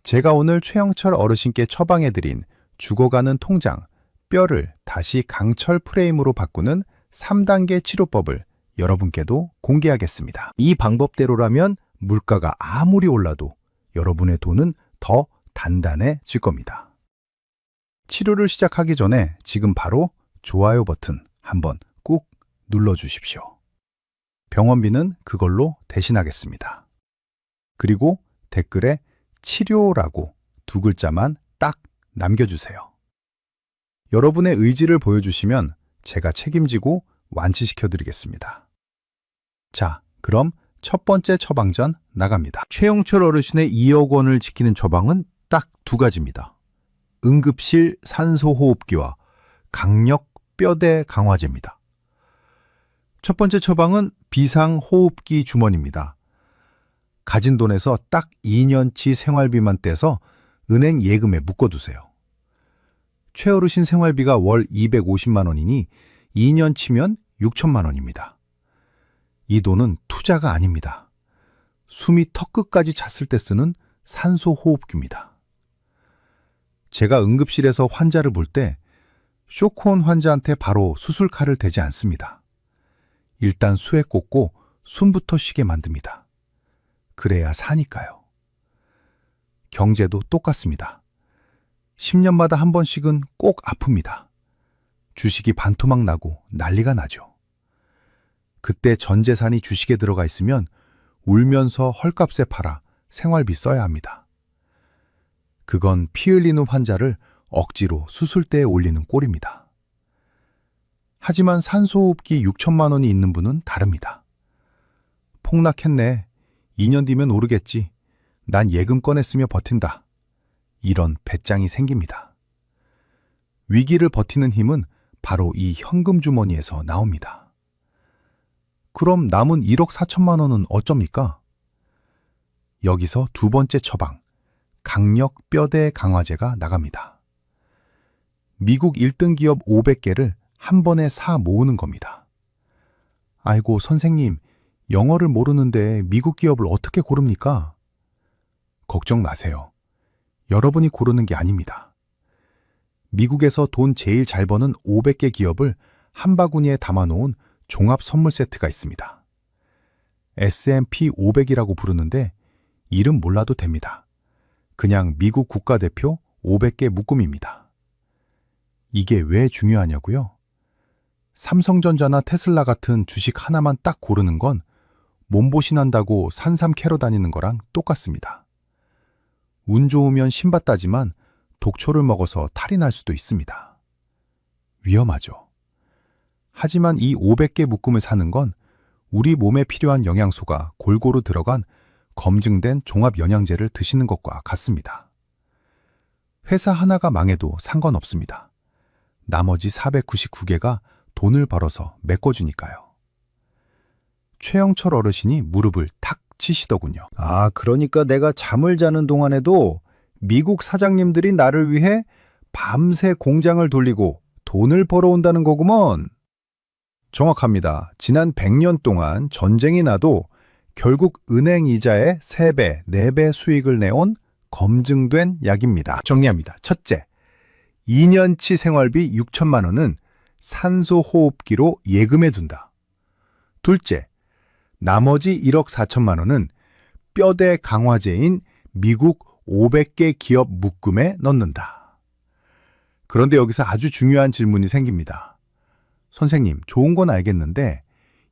제가 오늘 최영철 어르신께 처방해드린 죽어가는 통장, 뼈를 다시 강철 프레임으로 바꾸는 3단계 치료법을 여러분께도 공개하겠습니다. 이 방법대로라면 물가가 아무리 올라도 여러분의 돈은 더 단단해질 겁니다. 치료를 시작하기 전에 지금 바로 좋아요 버튼 한번 꾹 눌러주십시오. 병원비는 그걸로 대신하겠습니다. 그리고 댓글에 치료라고 2글자만 딱 남겨주세요. 여러분의 의지를 보여주시면 제가 책임지고 완치시켜드리겠습니다. 자, 그럼 첫 번째 처방전 나갑니다. 최영철 어르신의 2억 원을 지키는 처방은 딱 2가지입니다. 응급실 산소호흡기와 강력 뼈대 강화제입니다. 첫 번째 처방은 비상호흡기 주머니입니다. 가진 돈에서 딱 2년치 생활비만 떼서 은행 예금에 묶어두세요. 최 어르신 생활비가 월 250만 원이니 2년 치면 6천만 원입니다. 이 돈은 투자가 아닙니다. 숨이 턱끝까지 찼을 때 쓰는 산소호흡기입니다. 제가 응급실에서 환자를 볼 때 쇼크온 환자한테 바로 수술칼을 대지 않습니다. 일단 수에 꽂고 숨부터 쉬게 만듭니다. 그래야 사니까요. 경제도 똑같습니다. 10년마다 한 번씩은 꼭 아픕니다. 주식이 반토막 나고 난리가 나죠. 그때 전 재산이 주식에 들어가 있으면 울면서 헐값에 팔아 생활비 써야 합니다. 그건 피 흘리는 환자를 억지로 수술대에 올리는 꼴입니다. 하지만 산소호흡기 6천만 원이 있는 분은 다릅니다. 폭락했네. 2년 뒤면 오르겠지. 난 예금 꺼냈으며 버틴다. 이런 배짱이 생깁니다. 위기를 버티는 힘은 바로 이 현금 주머니에서 나옵니다. 그럼 남은 1억 4천만 원은 어쩝니까? 여기서 2번째 처방, 강력 뼈대 강화제가 나갑니다. 미국 1등 기업 500개를 한 번에 사 모으는 겁니다. 아이고 선생님, 영어를 모르는데 미국 기업을 어떻게 고릅니까? 걱정 마세요. 여러분이 고르는 게 아닙니다. 미국에서 돈 제일 잘 버는 500개 기업을 한 바구니에 담아놓은 종합 선물 세트가 있습니다. S&P 500이라고 부르는데 이름 몰라도 됩니다. 그냥 미국 국가대표 500개 묶음입니다. 이게 왜 중요하냐고요? 삼성전자나 테슬라 같은 주식 하나만 딱 고르는 건 몸보신한다고 산삼 캐러 다니는 거랑 똑같습니다. 운 좋으면 신받다지만 독초를 먹어서 탈이 날 수도 있습니다. 위험하죠. 하지만 이 500개 묶음을 사는 건 우리 몸에 필요한 영양소가 골고루 들어간 검증된 종합 영양제를 드시는 것과 같습니다. 회사 하나가 망해도 상관없습니다. 나머지 499개가 돈을 벌어서 메꿔주니까요. 최영철 어르신이 무릎을 탁 치시더군요. 아, 그러니까 내가 잠을 자는 동안에도 미국 사장님들이 나를 위해 밤새 공장을 돌리고 돈을 벌어온다는 거구먼. 정확합니다. 지난 100년 동안 전쟁이 나도 결국 은행 이자의 3배, 4배 수익을 내온 검증된 약입니다. 정리합니다. 첫째, 2년치 생활비 6천만 원은 산소 호흡기로 예금해 둔다. 둘째, 나머지 1억 4천만 원은 뼈대 강화제인 미국 500개 기업 묶음에 넣는다. 그런데 여기서 아주 중요한 질문이 생깁니다. 선생님, 좋은 건 알겠는데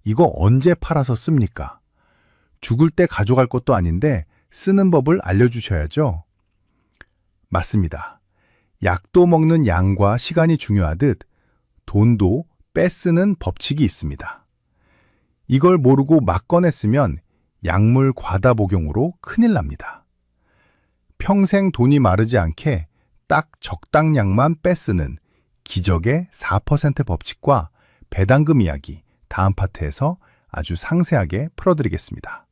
이거 언제 팔아서 씁니까? 죽을 때 가져갈 것도 아닌데 쓰는 법을 알려주셔야죠. 맞습니다. 약도 먹는 양과 시간이 중요하듯 돈도 빼쓰는 법칙이 있습니다. 이걸 모르고 막 꺼냈으면 약물 과다 복용으로 큰일 납니다. 평생 돈이 마르지 않게 딱 적당량만 빼쓰는 기적의 4% 법칙과 배당금 이야기 다음 파트에서 아주 상세하게 풀어드리겠습니다.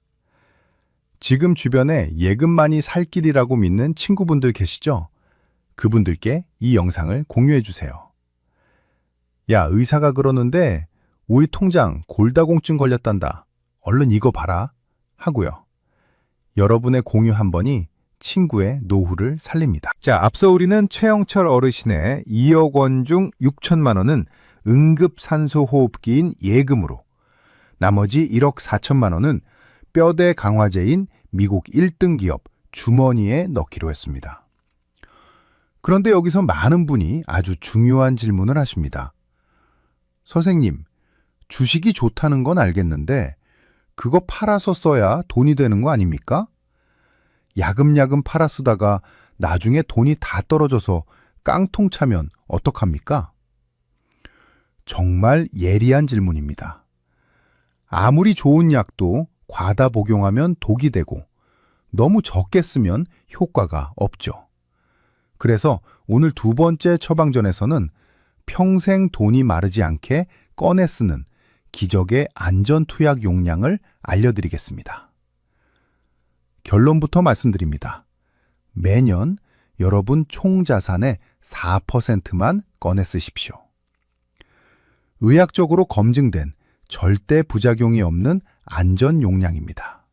지금 주변에 예금만이 살 길이라고 믿는 친구분들 계시죠? 그분들께 이 영상을 공유해 주세요. 야, 의사가 그러는데 우리 통장 골다공증 걸렸단다. 얼른 이거 봐라. 하고요. 여러분의 공유 한 번이 친구의 노후를 살립니다. 자, 앞서 우리는 최영철 어르신의 2억 원 중 6천만 원은 응급산소호흡기인 예금으로, 나머지 1억 4천만 원은 뼈대 강화제인 미국 1등 기업 주머니에 넣기로 했습니다. 그런데 여기서 많은 분이 아주 중요한 질문을 하십니다. 선생님, 주식이 좋다는 건 알겠는데 그거 팔아서 써야 돈이 되는 거 아닙니까? 야금야금 팔아 쓰다가 나중에 돈이 다 떨어져서 깡통 차면 어떡합니까? 정말 예리한 질문입니다. 아무리 좋은 약도 과다 복용하면 독이 되고 너무 적게 쓰면 효과가 없죠. 그래서 오늘 두 번째 처방전에서는 평생 돈이 마르지 않게 꺼내 쓰는 기적의 안전투약 용량을 알려드리겠습니다. 결론부터 말씀드립니다. 매년 여러분 총 자산의 4%만 꺼내 쓰십시오. 의학적으로 검증된 절대 부작용이 없는 안전 용량입니다.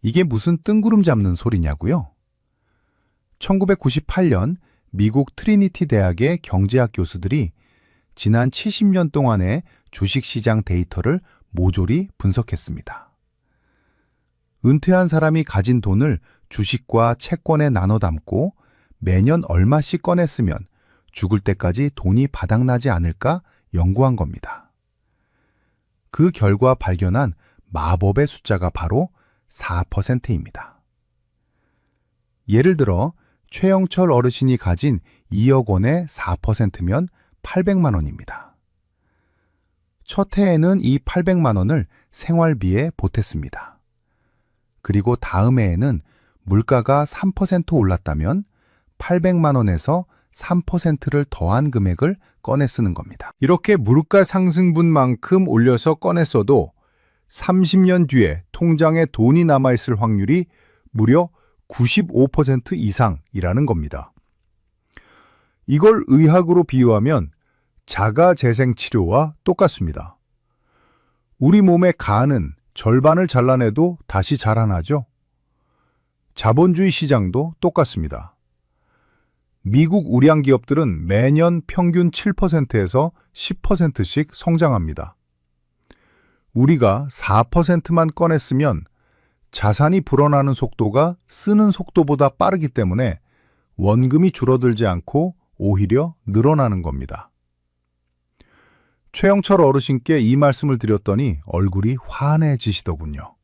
이게 무슨 뜬구름 잡는 소리냐고요? 1998년 미국 트리니티 대학의 경제학 교수들이 지난 70년 동안의 주식시장 데이터를 모조리 분석했습니다. 은퇴한 사람이 가진 돈을 주식과 채권에 나눠 담고 매년 얼마씩 꺼냈으면 죽을 때까지 돈이 바닥나지 않을까 연구한 겁니다. 그 결과 발견한 마법의 숫자가 바로 4%입니다. 예를 들어 최영철 어르신이 가진 2억 원의 4%면 800만 원입니다. 첫 해에는 이 800만 원을 생활비에 보탰습니다. 그리고 다음 해에는 물가가 3% 올랐다면 800만 원에서 3%를 더한 금액을 꺼내 쓰는 겁니다. 이렇게 물가 상승분만큼 올려서 꺼내 써도 30년 뒤에 통장에 돈이 남아있을 확률이 무려 95% 이상이라는 겁니다. 이걸 의학으로 비유하면 자가재생치료와 똑같습니다. 우리 몸의 간은 절반을 잘라내도 다시 자라나죠? 자본주의 시장도 똑같습니다. 미국 우량 기업들은 매년 평균 7%에서 10%씩 성장합니다. 우리가 4%만 꺼냈으면 자산이 불어나는 속도가 쓰는 속도보다 빠르기 때문에 원금이 줄어들지 않고 오히려 늘어나는 겁니다. 최영철 어르신께 이 말씀을 드렸더니 얼굴이 환해지시더군요.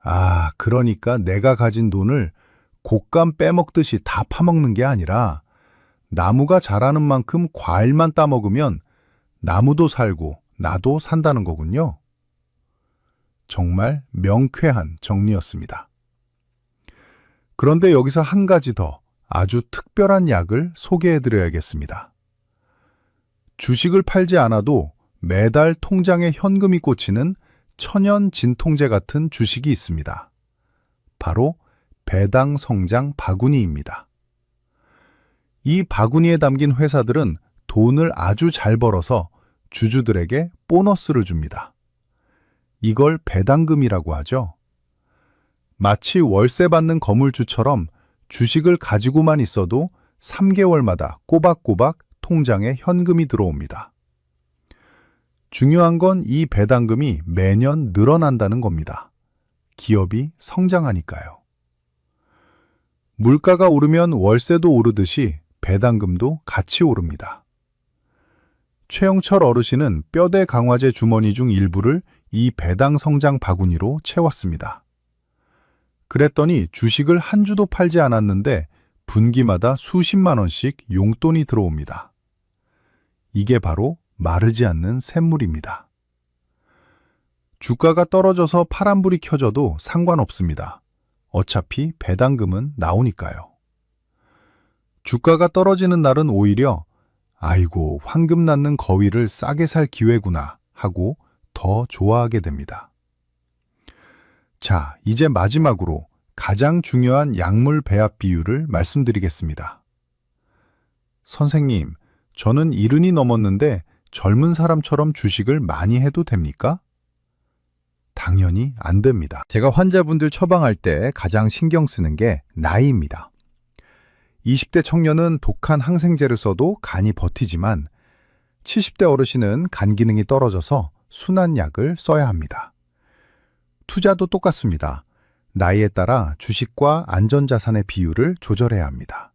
아, 그러니까 내가 가진 돈을 곶감 빼먹듯이 다 파먹는 게 아니라 나무가 자라는 만큼 과일만 따먹으면 나무도 살고 나도 산다는 거군요. 정말 명쾌한 정리였습니다. 그런데 여기서 한 가지 더 아주 특별한 약을 소개해드려야겠습니다. 주식을 팔지 않아도 매달 통장에 현금이 꽂히는 천연 진통제 같은 주식이 있습니다. 바로 배당 성장 바구니입니다. 이 바구니에 담긴 회사들은 돈을 아주 잘 벌어서 주주들에게 보너스를 줍니다. 이걸 배당금이라고 하죠. 마치 월세 받는 건물주처럼 주식을 가지고만 있어도 3개월마다 꼬박꼬박 통장에 현금이 들어옵니다. 중요한 건 이 배당금이 매년 늘어난다는 겁니다. 기업이 성장하니까요. 물가가 오르면 월세도 오르듯이 배당금도 같이 오릅니다. 최영철 어르신은 뼈대 강화제 주머니 중 일부를 이 배당 성장 바구니로 채웠습니다. 그랬더니 주식을 한 주도 팔지 않았는데 분기마다 수십만 원씩 용돈이 들어옵니다. 이게 바로 마르지 않는 샘물입니다. 주가가 떨어져서 파란불이 켜져도 상관없습니다. 어차피 배당금은 나오니까요. 주가가 떨어지는 날은 오히려 아이고, 황금 낳는 거위를 싸게 살 기회구나 하고 더 좋아하게 됩니다. 자, 이제 마지막으로 가장 중요한 약물 배합 비율을 말씀드리겠습니다. 선생님, 저는 70이 넘었는데 젊은 사람처럼 주식을 많이 해도 됩니까? 당연히 안 됩니다. 제가 환자분들 처방할 때 가장 신경 쓰는 게 나이입니다. 20대 청년은 독한 항생제를 써도 간이 버티지만 70대 어르신은 간 기능이 떨어져서 순한 약을 써야 합니다. 투자도 똑같습니다. 나이에 따라 주식과 안전자산의 비율을 조절해야 합니다.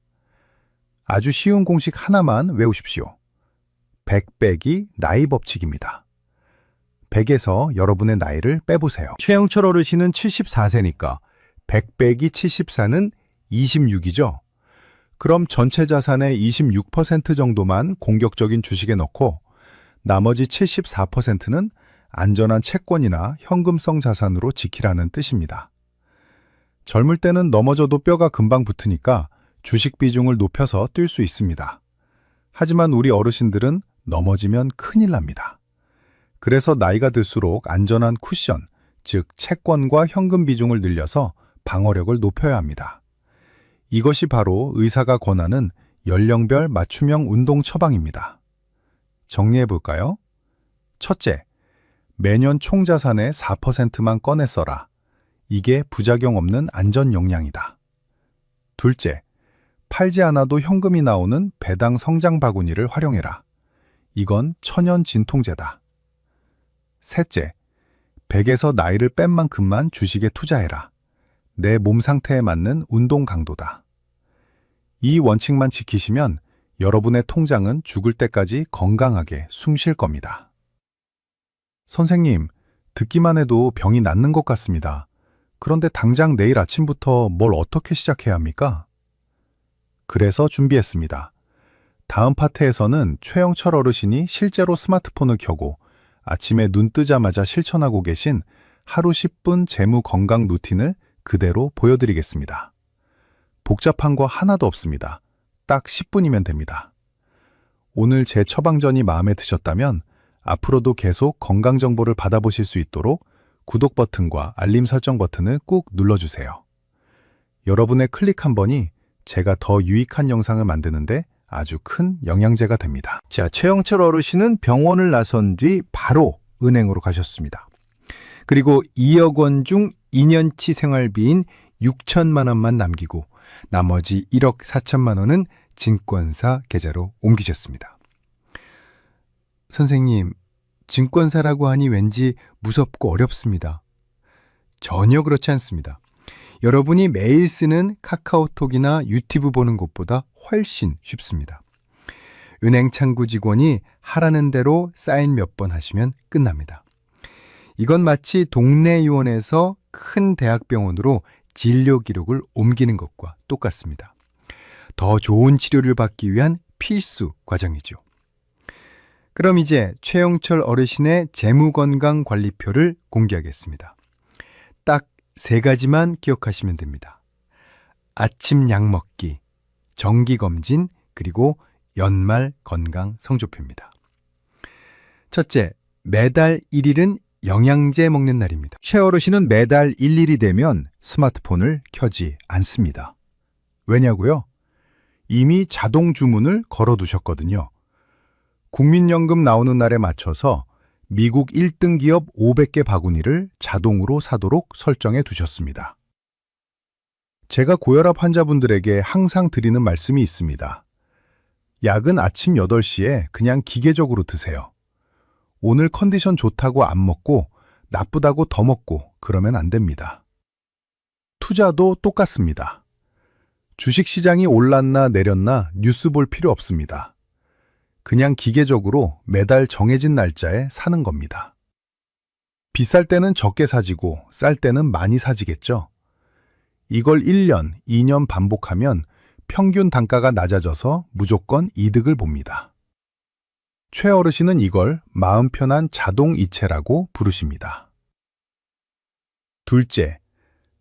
아주 쉬운 공식 하나만 외우십시오. 100 빼기 나이 법칙입니다. 100에서 여러분의 나이를 빼보세요. 최영철 어르신은 74세니까 100 빼기 74는 26이죠. 그럼 전체 자산의 26% 정도만 공격적인 주식에 넣고 나머지 74%는 안전한 채권이나 현금성 자산으로 지키라는 뜻입니다. 젊을 때는 넘어져도 뼈가 금방 붙으니까 주식 비중을 높여서 뛸 수 있습니다. 하지만 우리 어르신들은 넘어지면 큰일 납니다. 그래서 나이가 들수록 안전한 쿠션, 즉 채권과 현금 비중을 늘려서 방어력을 높여야 합니다. 이것이 바로 의사가 권하는 연령별 맞춤형 운동 처방입니다. 정리해 볼까요? 첫째, 매년 총 자산의 4%만 꺼내 써라. 이게 부작용 없는 안전 역량이다. 둘째, 팔지 않아도 현금이 나오는 배당 성장 바구니를 활용해라. 이건 천연 진통제다. 셋째, 100에서 나이를 뺀 만큼만 주식에 투자해라. 내 몸 상태에 맞는 운동 강도다. 이 원칙만 지키시면 여러분의 통장은 죽을 때까지 건강하게 숨 쉴 겁니다. 선생님, 듣기만 해도 병이 낫는 것 같습니다. 그런데 당장 내일 아침부터 뭘 어떻게 시작해야 합니까? 그래서 준비했습니다. 다음 파트에서는 최영철 어르신이 실제로 스마트폰을 켜고 아침에 눈 뜨자마자 실천하고 계신 하루 10분 재무 건강 루틴을 그대로 보여드리겠습니다. 복잡한 거 하나도 없습니다. 딱 10분이면 됩니다. 오늘 제 처방전이 마음에 드셨다면 앞으로도 계속 건강 정보를 받아보실 수 있도록 구독 버튼과 알림 설정 버튼을 꾹 눌러주세요. 여러분의 클릭 한 번이 제가 더 유익한 영상을 만드는데 아주 큰 영양제가 됩니다. 자, 최영철 어르신은 병원을 나선 뒤 바로 은행으로 가셨습니다. 그리고 2억 원 중 2년치 생활비인 6천만 원만 남기고 나머지 1억 4천만 원은 증권사 계좌로 옮기셨습니다. 선생님, 증권사라고 하니 왠지 무섭고 어렵습니다. 전혀 그렇지 않습니다. 여러분이 매일 쓰는 카카오톡이나 유튜브 보는 것보다 훨씬 쉽습니다. 은행 창구 직원이 하라는 대로 사인 몇 번 하시면 끝납니다. 이건 마치 동네 요원에서 큰 대학병원으로 진료 기록을 옮기는 것과 똑같습니다. 더 좋은 치료를 받기 위한 필수 과정이죠. 그럼 이제 최영철 어르신의 재무건강관리표를 공개하겠습니다. 딱 3가지만 기억하시면 됩니다. 아침 약 먹기, 정기검진, 그리고 연말 건강 성적표입니다. 첫째, 매달 1일은 영양제 먹는 날입니다. 최 어르신은 매달 일일이 되면 스마트폰을 켜지 않습니다. 왜냐고요? 이미 자동 주문을 걸어두셨거든요. 국민연금 나오는 날에 맞춰서 미국 1등 기업 500개 바구니를 자동으로 사도록 설정해 두셨습니다. 제가 고혈압 환자분들에게 항상 드리는 말씀이 있습니다. 약은 아침 8시에 그냥 기계적으로 드세요. 오늘 컨디션 좋다고 안 먹고 나쁘다고 더 먹고 그러면 안 됩니다. 투자도 똑같습니다. 주식시장이 올랐나 내렸나 뉴스 볼 필요 없습니다. 그냥 기계적으로 매달 정해진 날짜에 사는 겁니다. 비쌀 때는 적게 사지고 쌀 때는 많이 사지겠죠? 이걸 1년, 2년 반복하면 평균 단가가 낮아져서 무조건 이득을 봅니다. 최 어르신은 이걸 마음 편한 자동 이체라고 부르십니다. 둘째,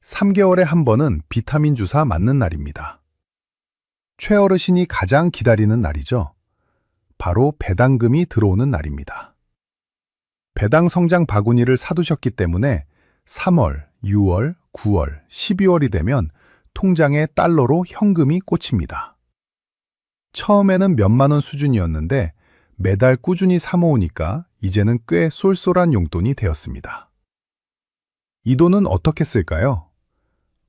3개월에 한 번은 비타민 주사 맞는 날입니다. 최 어르신이 가장 기다리는 날이죠. 바로 배당금이 들어오는 날입니다. 배당 성장 바구니를 사두셨기 때문에 3월, 6월, 9월, 12월이 되면 통장에 달러로 현금이 꽂힙니다. 처음에는 몇만 원 수준이었는데 매달 꾸준히 사모으니까 이제는 꽤 쏠쏠한 용돈이 되었습니다. 이 돈은 어떻게 쓸까요?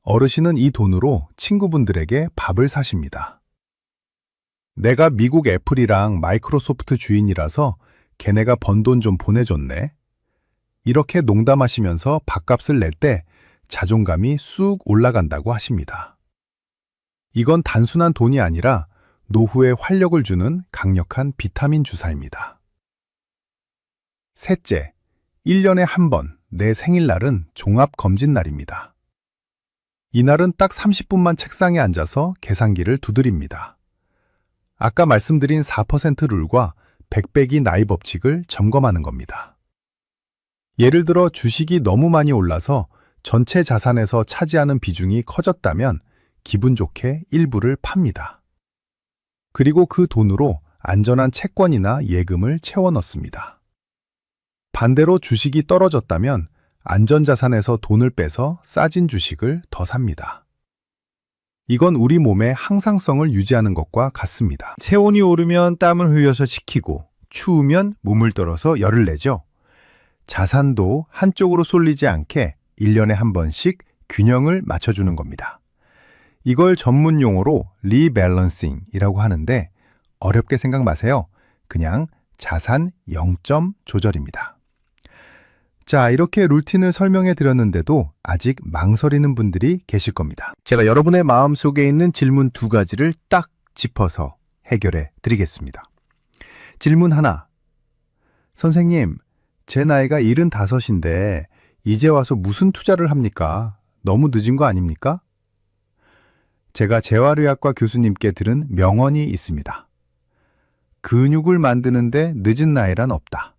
어르신은 이 돈으로 친구분들에게 밥을 사십니다. 내가 미국 애플이랑 마이크로소프트 주인이라서 걔네가 번 돈 좀 보내줬네. 이렇게 농담하시면서 밥값을 낼 때 자존감이 쑥 올라간다고 하십니다. 이건 단순한 돈이 아니라 노후에 활력을 주는 강력한 비타민 주사입니다. 셋째, 1년에 한 번 내 생일날은 종합검진날입니다. 이날은 딱 30분만 책상에 앉아서 계산기를 두드립니다. 아까 말씀드린 4% 룰과 100배기 나이 법칙을 점검하는 겁니다. 예를 들어 주식이 너무 많이 올라서 전체 자산에서 차지하는 비중이 커졌다면 기분 좋게 일부를 팝니다. 그리고 그 돈으로 안전한 채권이나 예금을 채워 넣습니다. 반대로 주식이 떨어졌다면 안전자산에서 돈을 빼서 싸진 주식을 더 삽니다. 이건 우리 몸의 항상성을 유지하는 것과 같습니다. 체온이 오르면 땀을 흘려서 식히고 추우면 몸을 떨어서 열을 내죠. 자산도 한쪽으로 쏠리지 않게 1년에 한 번씩 균형을 맞춰주는 겁니다. 이걸 전문 용어로 리밸런싱이라고 하는데 어렵게 생각 마세요. 그냥 자산 0점 조절입니다. 자, 이렇게 루틴을 설명해 드렸는데도 아직 망설이는 분들이 계실 겁니다. 제가 여러분의 마음속에 있는 질문 2가지를 딱 짚어서 해결해 드리겠습니다. 질문 하나. 선생님, 제 나이가 75인데 이제 와서 무슨 투자를 합니까? 너무 늦은 거 아닙니까? 제가 재활의학과 교수님께 들은 명언이 있습니다. 근육을 만드는데 늦은 나이란 없다.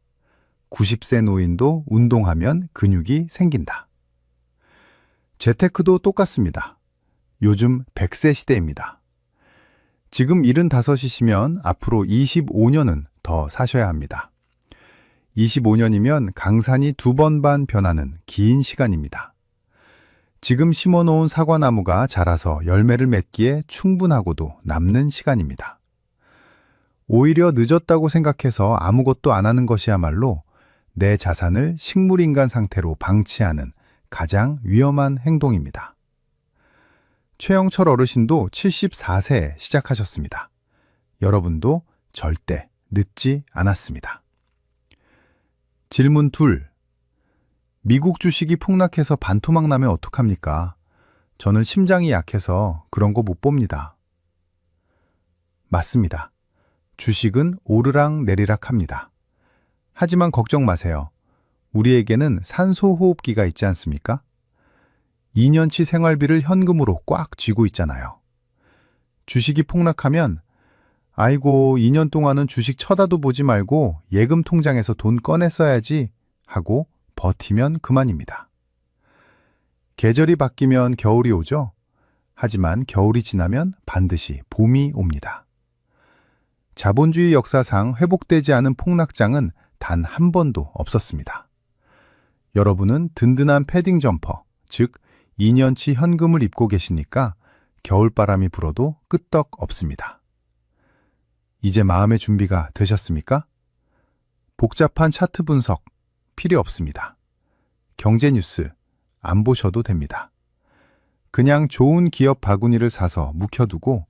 90세 노인도 운동하면 근육이 생긴다. 재테크도 똑같습니다. 요즘 100세 시대입니다. 지금 75이시면 앞으로 25년은 더 사셔야 합니다. 25년이면 강산이 2번 반 변하는 긴 시간입니다. 지금 심어놓은 사과나무가 자라서 열매를 맺기에 충분하고도 남는 시간입니다. 오히려 늦었다고 생각해서 아무것도 안 하는 것이야말로 내 자산을 식물인간 상태로 방치하는 가장 위험한 행동입니다. 최영철 어르신도 74세에 시작하셨습니다. 여러분도 절대 늦지 않았습니다. 질문 2. 미국 주식이 폭락해서 반토막 나면 어떡합니까? 저는 심장이 약해서 그런 거 못 봅니다. 맞습니다. 주식은 오르락 내리락 합니다. 하지만 걱정 마세요. 우리에게는 산소호흡기가 있지 않습니까? 2년치 생활비를 현금으로 꽉 쥐고 있잖아요. 주식이 폭락하면 아이고 2년 동안은 주식 쳐다도 보지 말고 예금 통장에서 돈 꺼내 써야지 하고 버티면 그만입니다. 계절이 바뀌면 겨울이 오죠? 하지만 겨울이 지나면 반드시 봄이 옵니다. 자본주의 역사상 회복되지 않은 폭락장은 단 한 번도 없었습니다. 여러분은 든든한 패딩 점퍼, 즉 2년치 현금을 입고 계시니까 겨울바람이 불어도 끄떡 없습니다. 이제 마음의 준비가 되셨습니까? 복잡한 차트 분석 필요 없습니다. 경제 뉴스 안 보셔도 됩니다. 그냥 좋은 기업 바구니를 사서 묵혀두고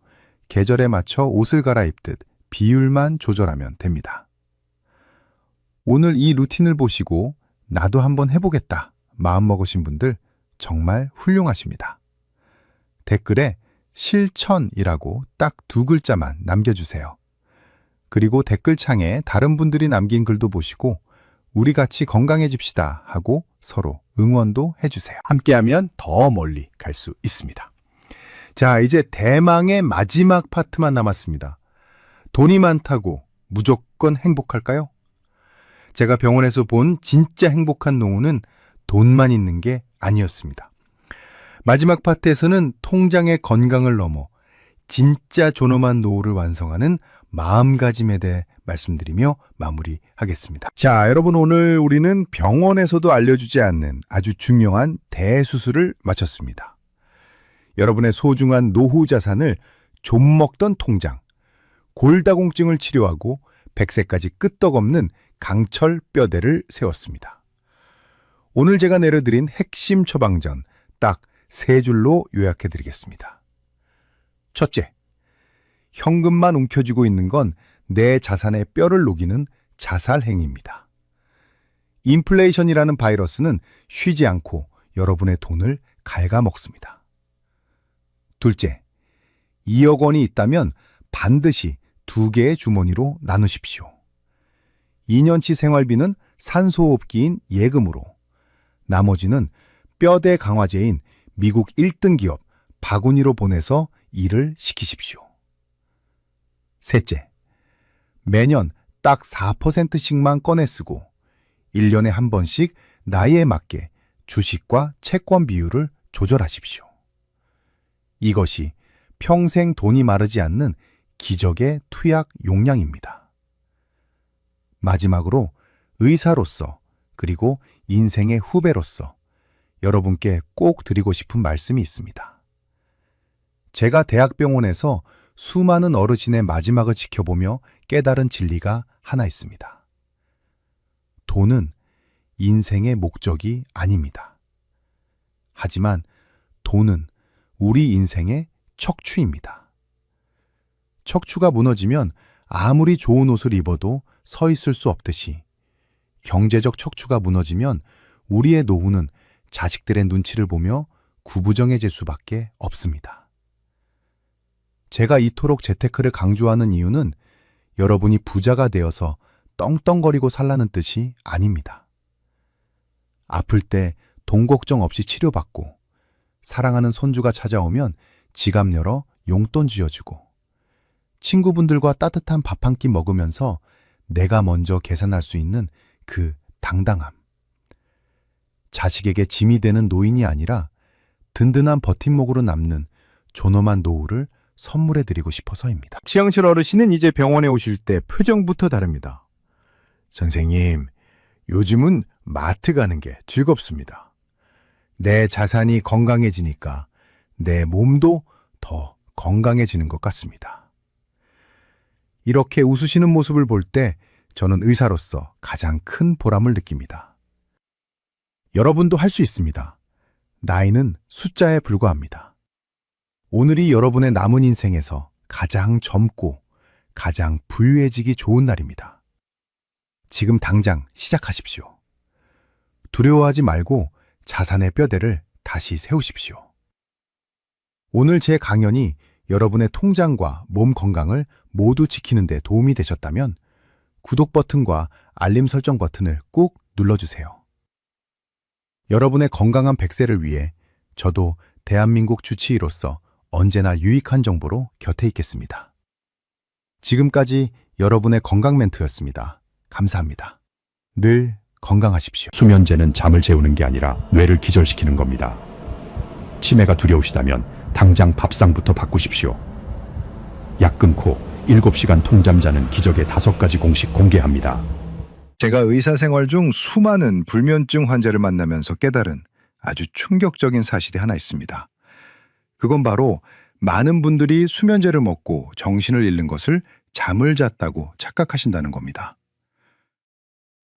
계절에 맞춰 옷을 갈아입듯 비율만 조절하면 됩니다. 오늘 이 루틴을 보시고 나도 한번 해보겠다 마음먹으신 분들 정말 훌륭하십니다. 댓글에 실천이라고 딱 2글자만 남겨주세요. 그리고 댓글창에 다른 분들이 남긴 글도 보시고 우리 같이 건강해집시다 하고 서로 응원도 해주세요. 함께하면 더 멀리 갈 수 있습니다. 자, 이제 대망의 마지막 파트만 남았습니다. 돈이 많다고 무조건 행복할까요? 제가 병원에서 본 진짜 행복한 노후는 돈만 있는 게 아니었습니다. 마지막 파트에서는 통장의 건강을 넘어 진짜 존엄한 노후를 완성하는 마음가짐에 대해 말씀드리며 마무리하겠습니다. 자, 여러분 오늘 우리는 병원에서도 알려주지 않는 아주 중요한 대수술을 마쳤습니다. 여러분의 소중한 노후 자산을 좀먹던 통장, 골다공증을 치료하고 100세까지 끄떡없는 강철 뼈대를 세웠습니다. 오늘 제가 내려드린 핵심 처방전 딱 3줄로 요약해드리겠습니다. 첫째, 현금만 움켜쥐고 있는 건 내 자산의 뼈를 녹이는 자살행위입니다. 인플레이션이라는 바이러스는 쉬지 않고 여러분의 돈을 갉아먹습니다. 둘째, 2억 원이 있다면 반드시 2개의 주머니로 나누십시오. 2년치 생활비는 산소호흡기인 예금으로, 나머지는 뼈대 강화제인 미국 1등 기업 바구니로 보내서 일을 시키십시오. 셋째, 매년 딱 4%씩만 꺼내 쓰고 1년에 한 번씩 나이에 맞게 주식과 채권 비율을 조절하십시오. 이것이 평생 돈이 마르지 않는 기적의 투약 용량입니다. 마지막으로 의사로서 그리고 인생의 후배로서 여러분께 꼭 드리고 싶은 말씀이 있습니다. 제가 대학병원에서 수많은 어르신의 마지막을 지켜보며 깨달은 진리가 하나 있습니다. 돈은 인생의 목적이 아닙니다. 하지만 돈은 우리 인생의 척추입니다. 척추가 무너지면 아무리 좋은 옷을 입어도 서 있을 수 없듯이 경제적 척추가 무너지면 우리의 노후는 자식들의 눈치를 보며 구부정해질 수밖에 없습니다. 제가 이토록 재테크를 강조하는 이유는 여러분이 부자가 되어서 떵떵거리고 살라는 뜻이 아닙니다. 아플 때 돈 걱정 없이 치료받고 사랑하는 손주가 찾아오면 지갑 열어 용돈 쥐어주고 친구분들과 따뜻한 밥 한 끼 먹으면서 내가 먼저 계산할 수 있는 그 당당함. 자식에게 짐이 되는 노인이 아니라 든든한 버팀목으로 남는 존엄한 노후를 선물해드리고 싶어서입니다. 최영철 어르신은 이제 병원에 오실 때 표정부터 다릅니다. 선생님, 요즘은 마트 가는 게 즐겁습니다. 내 자산이 건강해지니까 내 몸도 더 건강해지는 것 같습니다. 이렇게 웃으시는 모습을 볼 때 저는 의사로서 가장 큰 보람을 느낍니다. 여러분도 할 수 있습니다. 나이는 숫자에 불과합니다. 오늘이 여러분의 남은 인생에서 가장 젊고 가장 부유해지기 좋은 날입니다. 지금 당장 시작하십시오. 두려워하지 말고 자산의 뼈대를 다시 세우십시오. 오늘 제 강연이 여러분의 통장과 몸 건강을 모두 지키는 데 도움이 되셨다면 구독 버튼과 알림 설정 버튼을 꼭 눌러주세요. 여러분의 건강한 100세를 위해 저도 대한민국 주치의로서 언제나 유익한 정보로 곁에 있겠습니다. 지금까지 여러분의 건강 멘토였습니다. 감사합니다. 늘 건강하십시오. 수면제는 잠을 재우는 게 아니라 뇌를 기절시키는 겁니다. 치매가 두려우시다면 당장 밥상부터 바꾸십시오. 약 끊고 7시간 통잠 자는 기적의 5가지 공식 공개합니다. 제가 의사 생활 중 수많은 불면증 환자를 만나면서 깨달은 아주 충격적인 사실이 하나 있습니다. 그건 바로 많은 분들이 수면제를 먹고 정신을 잃는 것을 잠을 잤다고 착각하신다는 겁니다.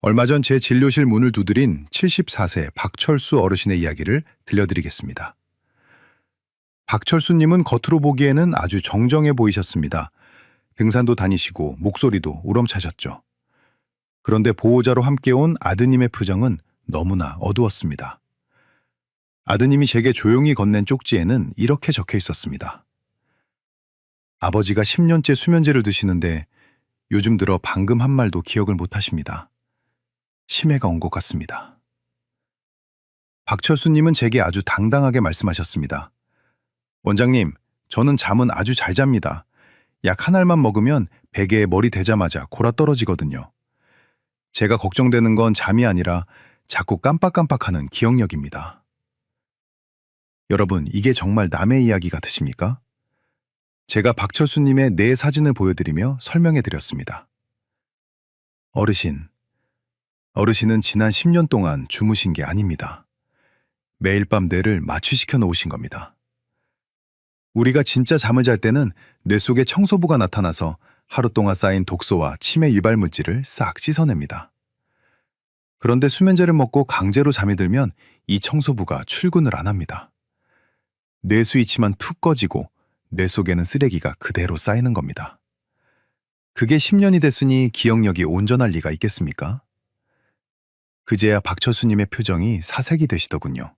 얼마 전 제 진료실 문을 두드린 74세 박철수 어르신의 이야기를 들려드리겠습니다. 박철수님은 겉으로 보기에는 아주 정정해 보이셨습니다. 등산도 다니시고 목소리도 우렁차셨죠. 그런데 보호자로 함께 온 아드님의 표정은 너무나 어두웠습니다. 아드님이 제게 조용히 건넨 쪽지에는 이렇게 적혀 있었습니다. 아버지가 10년째 수면제를 드시는데 요즘 들어 방금 한 말도 기억을 못 하십니다. 치매가 온 것 같습니다. 박철수님은 제게 아주 당당하게 말씀하셨습니다. 원장님, 저는 잠은 아주 잘 잡니다. 약 한 알만 먹으면 베개에 머리 대자마자 골아 떨어지거든요. 제가 걱정되는 건 잠이 아니라 자꾸 깜빡깜빡하는 기억력입니다. 여러분, 이게 정말 남의 이야기 같으십니까? 제가 박철수님의 뇌 사진을 보여드리며 설명해 드렸습니다. 어르신은 지난 10년 동안 주무신 게 아닙니다. 매일 밤 뇌를 마취시켜 놓으신 겁니다. 우리가 진짜 잠을 잘 때는 뇌 속에 청소부가 나타나서 하루 동안 쌓인 독소와 치매 유발 물질을 싹 씻어냅니다. 그런데 수면제를 먹고 강제로 잠이 들면 이 청소부가 출근을 안 합니다. 뇌 스위치만 툭 꺼지고 뇌 속에는 쓰레기가 그대로 쌓이는 겁니다. 그게 10년이 됐으니 기억력이 온전할 리가 있겠습니까? 그제야 박철수님의 표정이 사색이 되시더군요.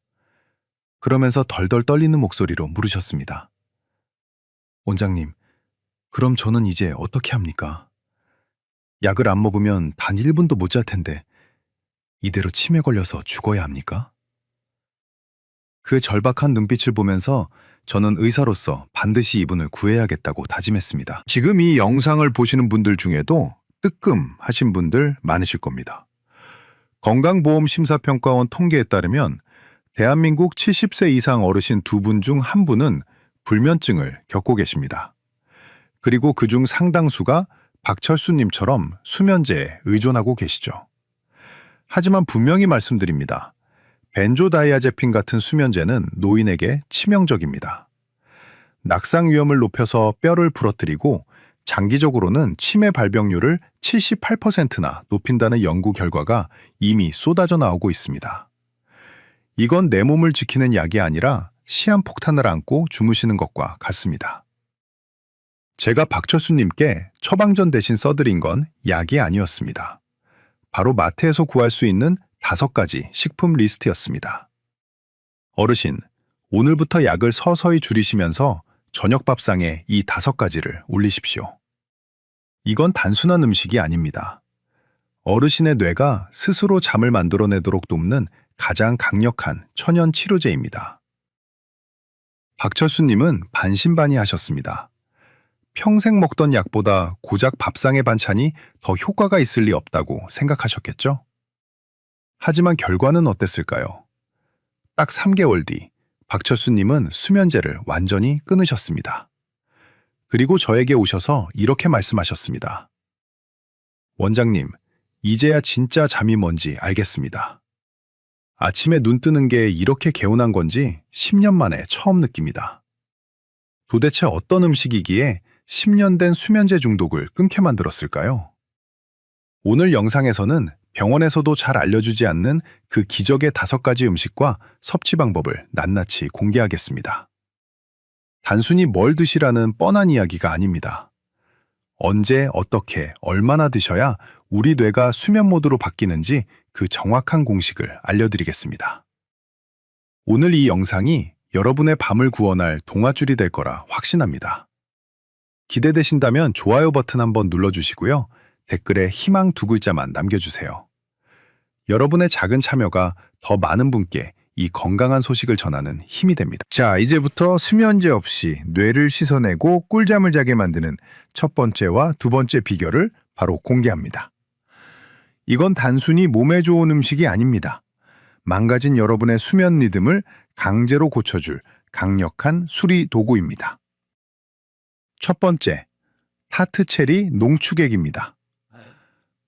그러면서 덜덜 떨리는 목소리로 물으셨습니다. 원장님, 그럼 저는 이제 어떻게 합니까? 약을 안 먹으면 단 1분도 못 잘 텐데 이대로 치매 걸려서 죽어야 합니까? 그 절박한 눈빛을 보면서 저는 의사로서 반드시 이분을 구해야겠다고 다짐했습니다. 지금 이 영상을 보시는 분들 중에도 뜨끔하신 분들 많으실 겁니다. 건강보험심사평가원 통계에 따르면 대한민국 70세 이상 어르신 2분 중 1분은 불면증을 겪고 계십니다. 그리고 그중 상당수가 박철수님처럼 수면제에 의존하고 계시죠. 하지만 분명히 말씀드립니다. 벤조다이아제핀 같은 수면제는 노인에게 치명적입니다. 낙상 위험을 높여서 뼈를 부러뜨리고 장기적으로는 치매 발병률을 78%나 높인다는 연구 결과가 이미 쏟아져 나오고 있습니다. 이건 내 몸을 지키는 약이 아니라 시한폭탄을 안고 주무시는 것과 같습니다. 제가 박철수님께 처방전 대신 써드린 건 약이 아니었습니다. 바로 마트에서 구할 수 있는 5가지 식품 리스트였습니다. 어르신, 오늘부터 약을 서서히 줄이시면서 저녁 밥상에 이 5가지를 올리십시오. 이건 단순한 음식이 아닙니다. 어르신의 뇌가 스스로 잠을 만들어내도록 돕는 가장 강력한 천연 치료제입니다. 박철수님은 반신반의하셨습니다. 평생 먹던 약보다 고작 밥상의 반찬이 더 효과가 있을 리 없다고 생각하셨겠죠? 하지만 결과는 어땠을까요? 딱 3개월 뒤 박철수님은 수면제를 완전히 끊으셨습니다. 그리고 저에게 오셔서 이렇게 말씀하셨습니다. 원장님, 이제야 진짜 잠이 뭔지 알겠습니다. 아침에 눈 뜨는 게 이렇게 개운한 건지 10년 만에 처음 느낍니다. 도대체 어떤 음식이기에 10년 된 수면제 중독을 끊게 만들었을까요? 오늘 영상에서는 병원에서도 잘 알려주지 않는 그 기적의 5가지 음식과 섭취 방법을 낱낱이 공개하겠습니다. 단순히 뭘 드시라는 뻔한 이야기가 아닙니다. 언제, 어떻게, 얼마나 드셔야 우리 뇌가 수면 모드로 바뀌는지 그 정확한 공식을 알려드리겠습니다. 오늘 이 영상이 여러분의 밤을 구원할 동아줄이 될 거라 확신합니다. 기대되신다면 좋아요 버튼 한번 눌러주시고요. 댓글에 희망 2글자만 남겨주세요. 여러분의 작은 참여가 더 많은 분께 이 건강한 소식을 전하는 힘이 됩니다. 자, 이제부터 수면제 없이 뇌를 씻어내고 꿀잠을 자게 만드는 첫 번째와 두 번째 비결을 바로 공개합니다. 이건 단순히 몸에 좋은 음식이 아닙니다. 망가진 여러분의 수면 리듬을 강제로 고쳐줄 강력한 수리 도구입니다. 첫 번째, 타트체리 농축액입니다.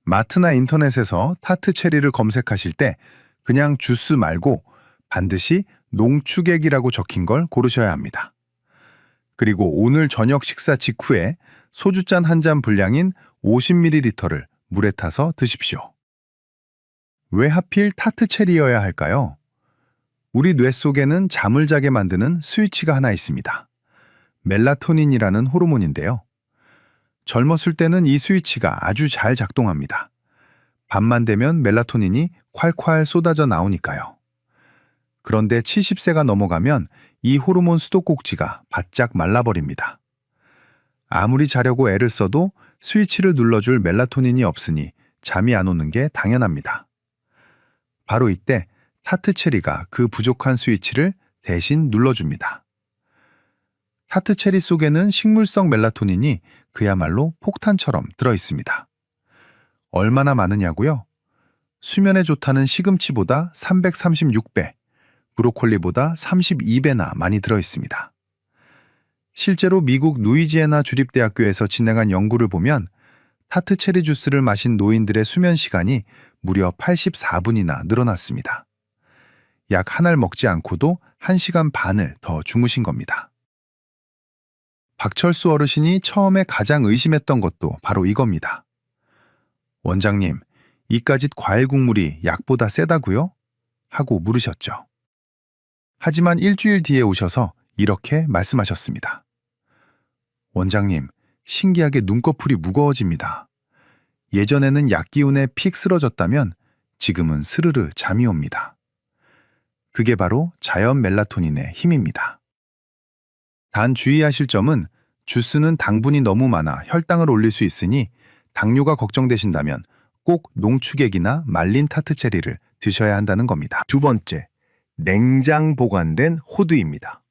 마트나 인터넷에서 타트체리를 검색하실 때 그냥 주스 말고 반드시 농축액이라고 적힌 걸 고르셔야 합니다. 그리고 오늘 저녁 식사 직후에 소주잔 한 잔 분량인 50ml를 물에 타서 드십시오. 왜 하필 타트체리여야 할까요? 우리 뇌 속에는 잠을 자게 만드는 스위치가 하나 있습니다. 멜라토닌이라는 호르몬인데요. 젊었을 때는 이 스위치가 아주 잘 작동합니다. 밤만 되면 멜라토닌이 콸콸 쏟아져 나오니까요. 그런데 70세가 넘어가면 이 호르몬 수도꼭지가 바짝 말라버립니다. 아무리 자려고 애를 써도 스위치를 눌러줄 멜라토닌이 없으니 잠이 안 오는 게 당연합니다. 바로 이때 타트체리가 그 부족한 스위치를 대신 눌러줍니다. 타트체리 속에는 식물성 멜라토닌이 그야말로 폭탄처럼 들어있습니다. 얼마나 많으냐고요? 수면에 좋다는 시금치보다 336배, 브로콜리보다 32배나 많이 들어있습니다. 실제로 미국 루이지애나 주립대학교에서 진행한 연구를 보면 타트체리 주스를 마신 노인들의 수면 시간이 무려 84분이나 늘어났습니다. 약 한 알 먹지 않고도 1시간 반을 더 주무신 겁니다. 박철수 어르신이 처음에 가장 의심했던 것도 바로 이겁니다. 원장님, 이까짓 과일 국물이 약보다 세다고요? 하고 물으셨죠. 하지만 일주일 뒤에 오셔서 이렇게 말씀하셨습니다. 원장님, 신기하게 눈꺼풀이 무거워집니다. 예전에는 약 기운에 픽 쓰러졌다면 지금은 스르르 잠이 옵니다. 그게 바로 자연 멜라토닌의 힘입니다. 단 주의하실 점은 주스는 당분이 너무 많아 혈당을 올릴 수 있으니 당뇨가 걱정되신다면 꼭 농축액이나 말린 타트체리를 드셔야 한다는 겁니다. 두 번째, 냉장 보관된 호두입니다.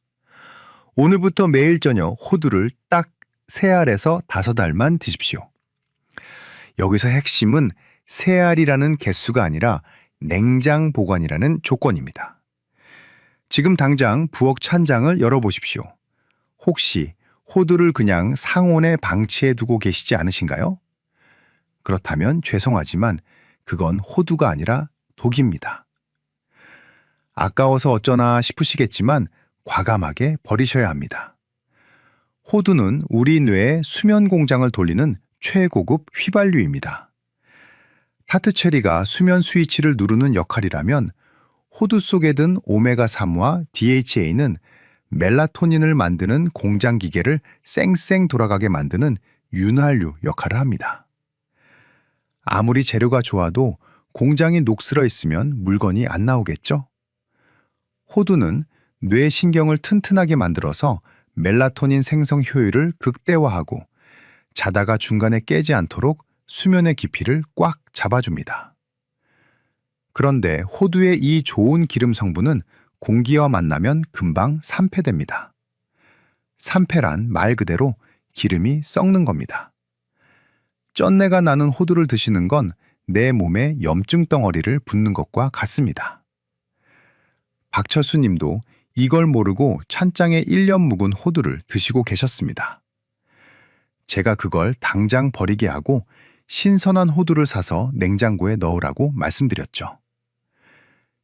오늘부터 매일 저녁 호두를 딱 3알에서 5알만 드십시오. 여기서 핵심은 3알이라는 개수가 아니라 냉장 보관이라는 조건입니다. 지금 당장 부엌 찬장을 열어보십시오. 혹시 호두를 그냥 상온에 방치해 두고 계시지 않으신가요? 그렇다면 죄송하지만 그건 호두가 아니라 독입니다. 아까워서 어쩌나 싶으시겠지만 과감하게 버리셔야 합니다. 호두는 우리 뇌의 수면 공장을 돌리는 최고급 휘발유입니다. 타트체리가 수면 스위치를 누르는 역할이라면 호두 속에 든 오메가3와 DHA는 멜라토닌을 만드는 공장 기계를 쌩쌩 돌아가게 만드는 윤활유 역할을 합니다. 아무리 재료가 좋아도 공장이 녹슬어 있으면 물건이 안 나오겠죠? 호두는 뇌 신경을 튼튼하게 만들어서 멜라토닌 생성 효율을 극대화하고 자다가 중간에 깨지 않도록 수면의 깊이를 꽉 잡아줍니다. 그런데 호두의 이 좋은 기름 성분은 공기와 만나면 금방 산패됩니다. 산패란 말 그대로 기름이 썩는 겁니다. 쩐내가 나는 호두를 드시는 건 내 몸에 염증 덩어리를 붓는 것과 같습니다. 박철수 님도 이걸 모르고 찬장에 1년 묵은 호두를 드시고 계셨습니다. 제가 그걸 당장 버리게 하고 신선한 호두를 사서 냉장고에 넣으라고 말씀드렸죠.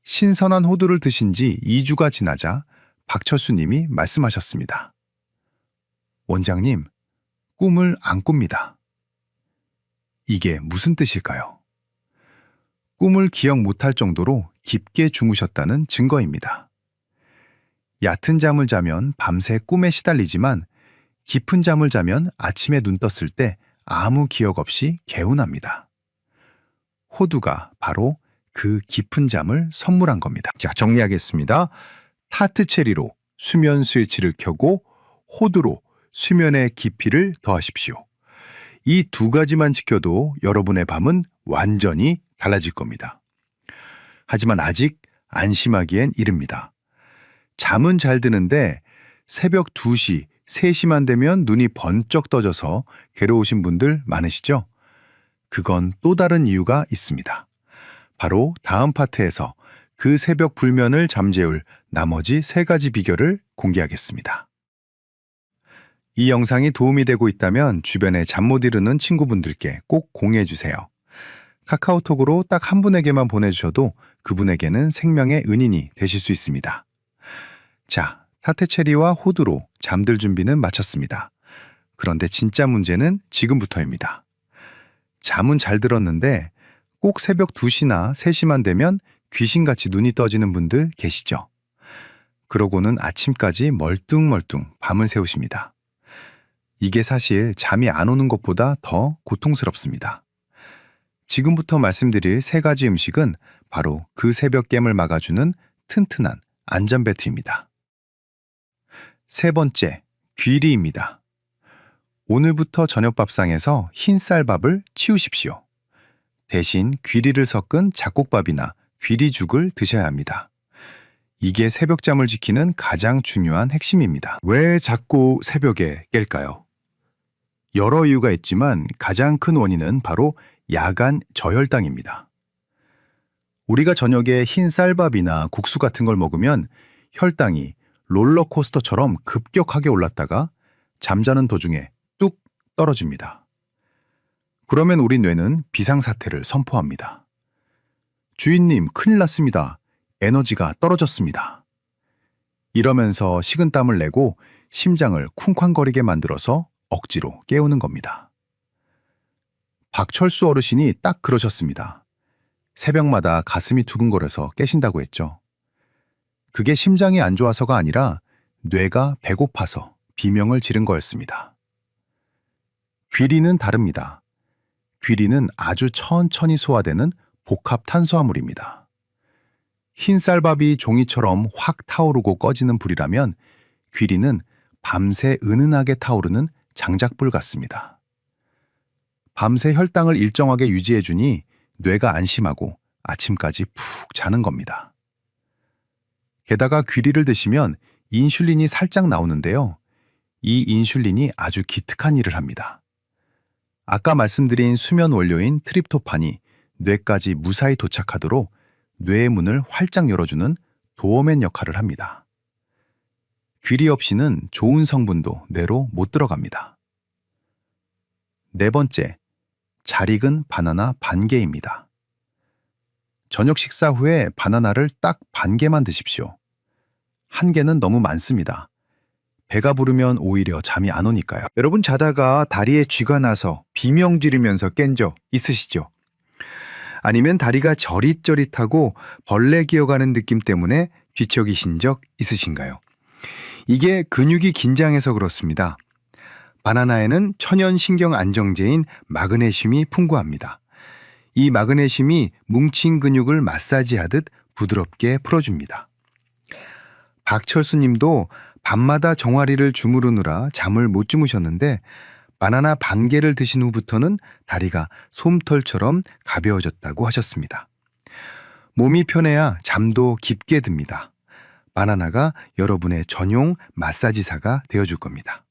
신선한 호두를 드신 지 2주가 지나자 박철수 님이 말씀하셨습니다. 원장님, 꿈을 안 꿉니다. 이게 무슨 뜻일까요? 꿈을 기억 못할 정도로 깊게 주무셨다는 증거입니다. 얕은 잠을 자면 밤새 꿈에 시달리지만 깊은 잠을 자면 아침에 눈 떴을 때 아무 기억 없이 개운합니다. 호두가 바로 그 깊은 잠을 선물한 겁니다. 자, 정리하겠습니다. 타트 체리로 수면 스위치를 켜고 호두로 수면의 깊이를 더하십시오. 이 두 가지만 지켜도 여러분의 밤은 완전히 달라질 겁니다. 하지만 아직 안심하기엔 이릅니다. 잠은 잘 드는데 새벽 2시, 3시만 되면 눈이 번쩍 떠져서 괴로우신 분들 많으시죠? 그건 또 다른 이유가 있습니다. 바로 다음 파트에서 그 새벽 불면을 잠재울 나머지 3가지 비결을 공개하겠습니다. 이 영상이 도움이 되고 있다면 주변에 잠 못 이루는 친구분들께 꼭 공유해 주세요. 카카오톡으로 딱 한 분에게만 보내주셔도 그분에게는 생명의 은인이 되실 수 있습니다. 자, 타테체리와 호두로 잠들 준비는 마쳤습니다. 그런데 진짜 문제는 지금부터입니다. 잠은 잘 들었는데 꼭 새벽 2시나 3시만 되면 귀신같이 눈이 떠지는 분들 계시죠? 그러고는 아침까지 멀뚱멀뚱 밤을 새우십니다. 이게 사실 잠이 안 오는 것보다 더 고통스럽습니다. 지금부터 말씀드릴 3가지 음식은 바로 그 새벽깸을 막아주는 튼튼한 안전벨트입니다. 3번째, 귀리입니다. 오늘부터 저녁밥상에서 흰쌀밥을 치우십시오. 대신 귀리를 섞은 잡곡밥이나 귀리죽을 드셔야 합니다. 이게 새벽잠을 지키는 가장 중요한 핵심입니다. 왜 자꾸 새벽에 깰까요? 여러 이유가 있지만 가장 큰 원인은 바로 야간 저혈당입니다. 우리가 저녁에 흰 쌀밥이나 국수 같은 걸 먹으면 혈당이 롤러코스터처럼 급격하게 올랐다가 잠자는 도중에 뚝 떨어집니다. 그러면 우리 뇌는 비상사태를 선포합니다. 주인님, 큰일 났습니다. 에너지가 떨어졌습니다. 이러면서 식은땀을 내고 심장을 쿵쾅거리게 만들어서 억지로 깨우는 겁니다. 박철수 어르신이 딱 그러셨습니다. 새벽마다 가슴이 두근거려서 깨신다고 했죠. 그게 심장이 안 좋아서가 아니라 뇌가 배고파서 비명을 지른 거였습니다. 귀리는 다릅니다. 귀리는 아주 천천히 소화되는 복합 탄수화물입니다. 흰 쌀밥이 종이처럼 확 타오르고 꺼지는 불이라면 귀리는 밤새 은은하게 타오르는 장작불 같습니다. 밤새 혈당을 일정하게 유지해주니 뇌가 안심하고 아침까지 푹 자는 겁니다. 게다가 귀리를 드시면 인슐린이 살짝 나오는데요. 이 인슐린이 아주 기특한 일을 합니다. 아까 말씀드린 수면 원료인 트립토판이 뇌까지 무사히 도착하도록 뇌의 문을 활짝 열어주는 도어맨 역할을 합니다. 귀리 없이는 좋은 성분도 뇌로 못 들어갑니다. 4번째, 잘 익은 바나나 반 개입니다. 저녁 식사 후에 바나나를 딱 반 개만 드십시오. 한 개는 너무 많습니다. 배가 부르면 오히려 잠이 안 오니까요. 여러분 자다가 다리에 쥐가 나서 비명 지르면서 깬 적 있으시죠? 아니면 다리가 저릿저릿하고 벌레 기어가는 느낌 때문에 뒤척이신 적 있으신가요? 이게 근육이 긴장해서 그렇습니다. 바나나에는 천연 신경 안정제인 마그네슘이 풍부합니다. 이 마그네슘이 뭉친 근육을 마사지하듯 부드럽게 풀어줍니다. 박철수 님도 밤마다 종아리를 주무르느라 잠을 못 주무셨는데 바나나 반 개를 드신 후부터는 다리가 솜털처럼 가벼워졌다고 하셨습니다. 몸이 편해야 잠도 깊게 듭니다. 바나나가 여러분의 전용 마사지사가 되어줄 겁니다.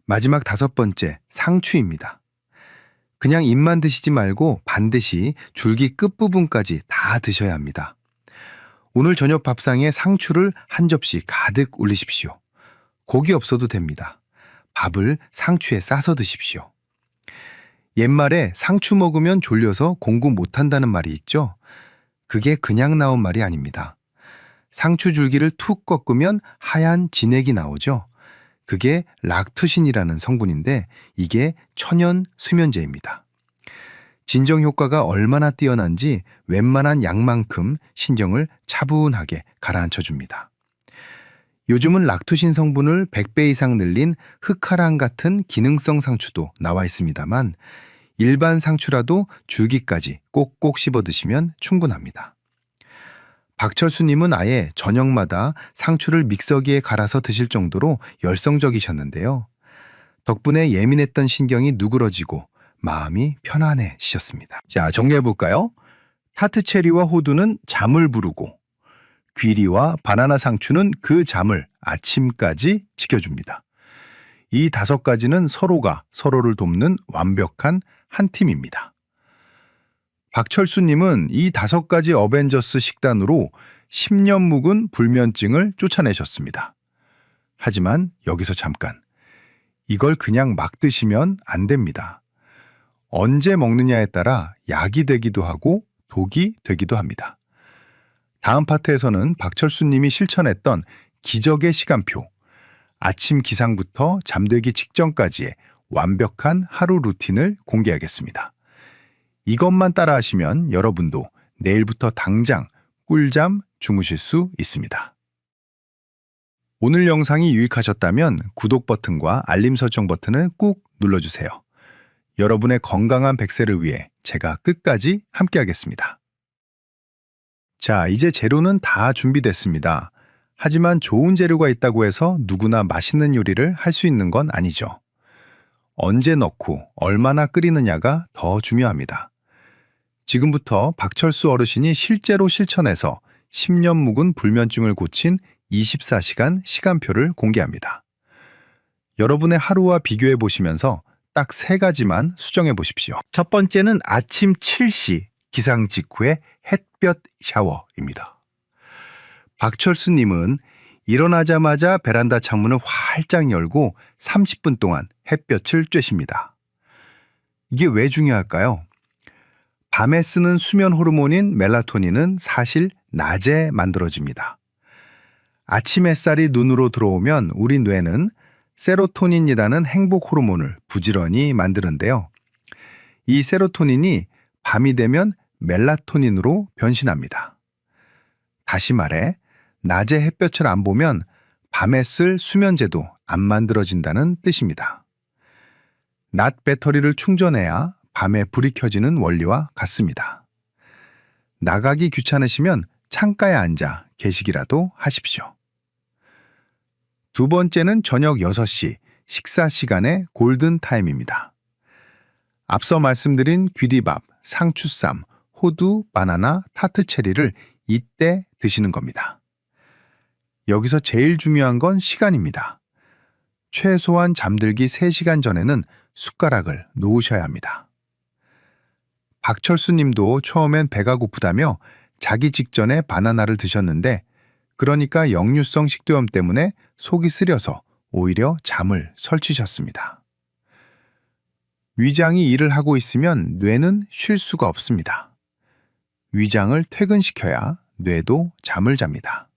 마지막 5번째, 상추입니다. 그냥 잎만 드시지 말고 반드시 줄기 끝부분까지 다 드셔야 합니다. 오늘 저녁 밥상에 상추를 한 접시 가득 올리십시오. 고기 없어도 됩니다. 밥을 상추에 싸서 드십시오. 옛말에 상추 먹으면 졸려서 공부 못한다는 말이 있죠? 그게 그냥 나온 말이 아닙니다. 상추 줄기를 툭 꺾으면 하얀 진액이 나오죠? 그게 락투신이라는 성분인데 이게 천연 수면제입니다. 진정 효과가 얼마나 뛰어난지 웬만한 약만큼 신경을 차분하게 가라앉혀 줍니다. 요즘은 락투신 성분을 100배 이상 늘린 흑화랑 같은 기능성 상추도 나와 있습니다만 일반 상추라도 줄기까지 꼭꼭 씹어 드시면 충분합니다. 박철수님은 아예 저녁마다 상추를 믹서기에 갈아서 드실 정도로 열성적이셨는데요. 덕분에 예민했던 신경이 누그러지고 마음이 편안해지셨습니다. 자, 정리해볼까요? 타트체리와 호두는 잠을 부르고 귀리와 바나나 상추는 그 잠을 아침까지 지켜줍니다. 이 5가지는 서로가 서로를 돕는 완벽한 한 팀입니다. 박철수님은 이 5가지 어벤져스 식단으로 10년 묵은 불면증을 쫓아내셨습니다. 하지만 여기서 잠깐, 이걸 그냥 막 드시면 안 됩니다. 언제 먹느냐에 따라 약이 되기도 하고 독이 되기도 합니다. 다음 파트에서는 박철수님이 실천했던 기적의 시간표, 아침 기상부터 잠들기 직전까지의 완벽한 하루 루틴을 공개하겠습니다. 이것만 따라하시면 여러분도 내일부터 당장 꿀잠 주무실 수 있습니다. 오늘 영상이 유익하셨다면 구독 버튼과 알림 설정 버튼을 꾹 눌러주세요. 여러분의 건강한 100세를 위해 제가 끝까지 함께하겠습니다. 자, 이제 재료는 다 준비됐습니다. 하지만 좋은 재료가 있다고 해서 누구나 맛있는 요리를 할 수 있는 건 아니죠. 언제 넣고 얼마나 끓이느냐가 더 중요합니다. 지금부터 박철수 어르신이 실제로 실천해서 10년 묵은 불면증을 고친 24시간 시간표를 공개합니다. 여러분의 하루와 비교해 보시면서 딱 3가지만 수정해 보십시오. 첫 번째는 아침 7시 기상 직후의 햇볕 샤워입니다. 박철수님은 일어나자마자 베란다 창문을 활짝 열고 30분 동안 햇볕을 쬐십니다. 이게 왜 중요할까요? 밤에 쓰는 수면 호르몬인 멜라토닌은 사실 낮에 만들어집니다. 아침 햇살이 눈으로 들어오면 우리 뇌는 세로토닌이라는 행복 호르몬을 부지런히 만드는데요. 이 세로토닌이 밤이 되면 멜라토닌으로 변신합니다. 다시 말해, 낮에 햇볕을 안 보면 밤에 쓸 수면제도 안 만들어진다는 뜻입니다. 낮 배터리를 충전해야 밤에 불이 켜지는 원리와 같습니다. 나가기 귀찮으시면 창가에 앉아 계시기라도 하십시오. 두 번째는 저녁 6시 식사 시간의 골든타임입니다. 앞서 말씀드린 귀디밥, 상추쌈, 호두, 바나나, 타트체리를 이때 드시는 겁니다. 여기서 제일 중요한 건 시간입니다. 최소한 잠들기 3시간 전에는 숟가락을 놓으셔야 합니다. 박철수 님도 처음엔 배가 고프다며 자기 직전에 바나나를 드셨는데 그러니까 역류성 식도염 때문에 속이 쓰려서 오히려 잠을 설치셨습니다. 위장이 일을 하고 있으면 뇌는 쉴 수가 없습니다. 위장을 퇴근시켜야 뇌도 잠을 잡니다.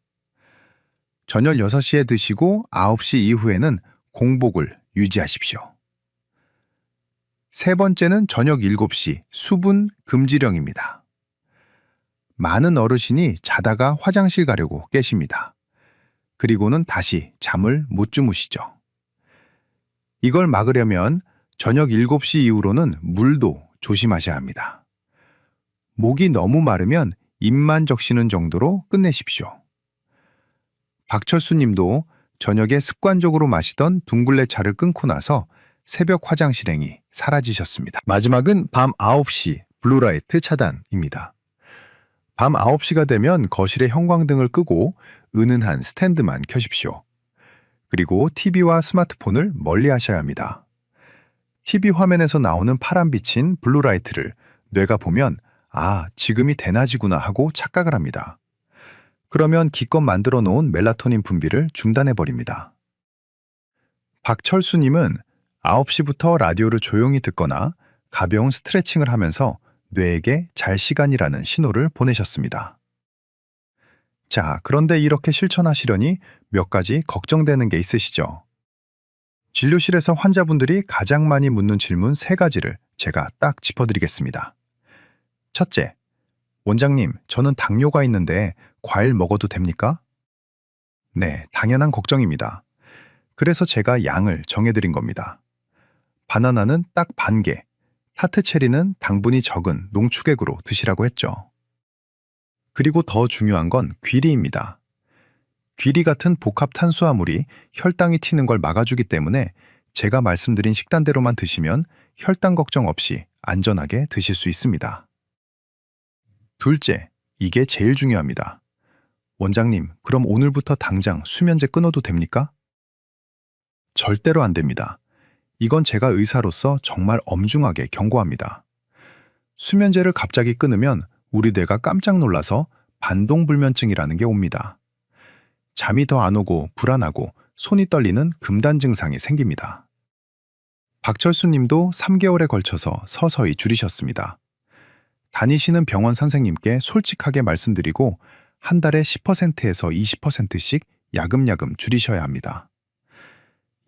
저녁 6시에 드시고 9시 이후에는 공복을 유지하십시오. 세 번째는 저녁 7시 수분 금지령입니다. 많은 어르신이 자다가 화장실 가려고 깨십니다. 그리고는 다시 잠을 못 주무시죠. 이걸 막으려면 저녁 7시 이후로는 물도 조심하셔야 합니다. 목이 너무 마르면 입만 적시는 정도로 끝내십시오. 박철수 님도 저녁에 습관적으로 마시던 둥글레 차를 끊고 나서 새벽 화장실행이 사라지셨습니다. 마지막은 밤 9시 블루라이트 차단입니다. 밤 9시가 되면 거실의 형광등을 끄고 은은한 스탠드만 켜십시오. 그리고 TV와 스마트폰을 멀리 하셔야 합니다. TV 화면에서 나오는 파란빛인 블루라이트를 뇌가 보면 아, 지금이 대낮이구나 하고 착각을 합니다. 그러면 기껏 만들어 놓은 멜라토닌 분비를 중단해버립니다. 박철수님은 9시부터 라디오를 조용히 듣거나 가벼운 스트레칭을 하면서 뇌에게 잘 시간이라는 신호를 보내셨습니다. 자, 그런데 이렇게 실천하시려니 몇 가지 걱정되는 게 있으시죠? 진료실에서 환자분들이 가장 많이 묻는 질문 3가지를 제가 딱 짚어드리겠습니다. 첫째, 원장님, 저는 당뇨가 있는데 과일 먹어도 됩니까? 네, 당연한 걱정입니다. 그래서 제가 양을 정해드린 겁니다. 바나나는 딱 반 개, 타트 체리는 당분이 적은 농축액으로 드시라고 했죠. 그리고 더 중요한 건 귀리입니다. 귀리 같은 복합 탄수화물이 혈당이 튀는 걸 막아주기 때문에 제가 말씀드린 식단대로만 드시면 혈당 걱정 없이 안전하게 드실 수 있습니다. 둘째, 이게 제일 중요합니다. 원장님, 그럼 오늘부터 당장 수면제 끊어도 됩니까? 절대로 안 됩니다. 이건 제가 의사로서 정말 엄중하게 경고합니다. 수면제를 갑자기 끊으면 우리 뇌가 깜짝 놀라서 반동불면증이라는 게 옵니다. 잠이 더 안 오고 불안하고 손이 떨리는 금단 증상이 생깁니다. 박철수 님도 3개월에 걸쳐서 서서히 줄이셨습니다. 다니시는 병원 선생님께 솔직하게 말씀드리고 한 달에 10%에서 20%씩 야금야금 줄이셔야 합니다.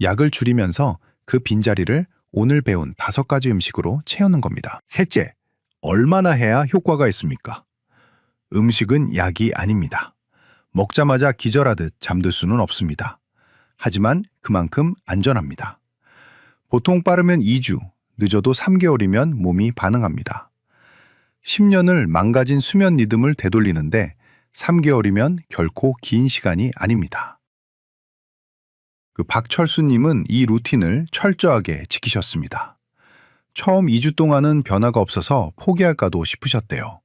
약을 줄이면서 그 빈자리를 오늘 배운 5가지 음식으로 채우는 겁니다. 셋째, 얼마나 해야 효과가 있습니까? 음식은 약이 아닙니다. 먹자마자 기절하듯 잠들 수는 없습니다. 하지만 그만큼 안전합니다. 보통 빠르면 2주, 늦어도 3개월이면 몸이 반응합니다. 10년을 망가진 수면 리듬을 되돌리는데 3개월이면 결코 긴 시간이 아닙니다. 박철수님은 이 루틴을 철저하게 지키셨습니다. 처음 2주 동안은 변화가 없어서 포기할까도 싶으셨대요.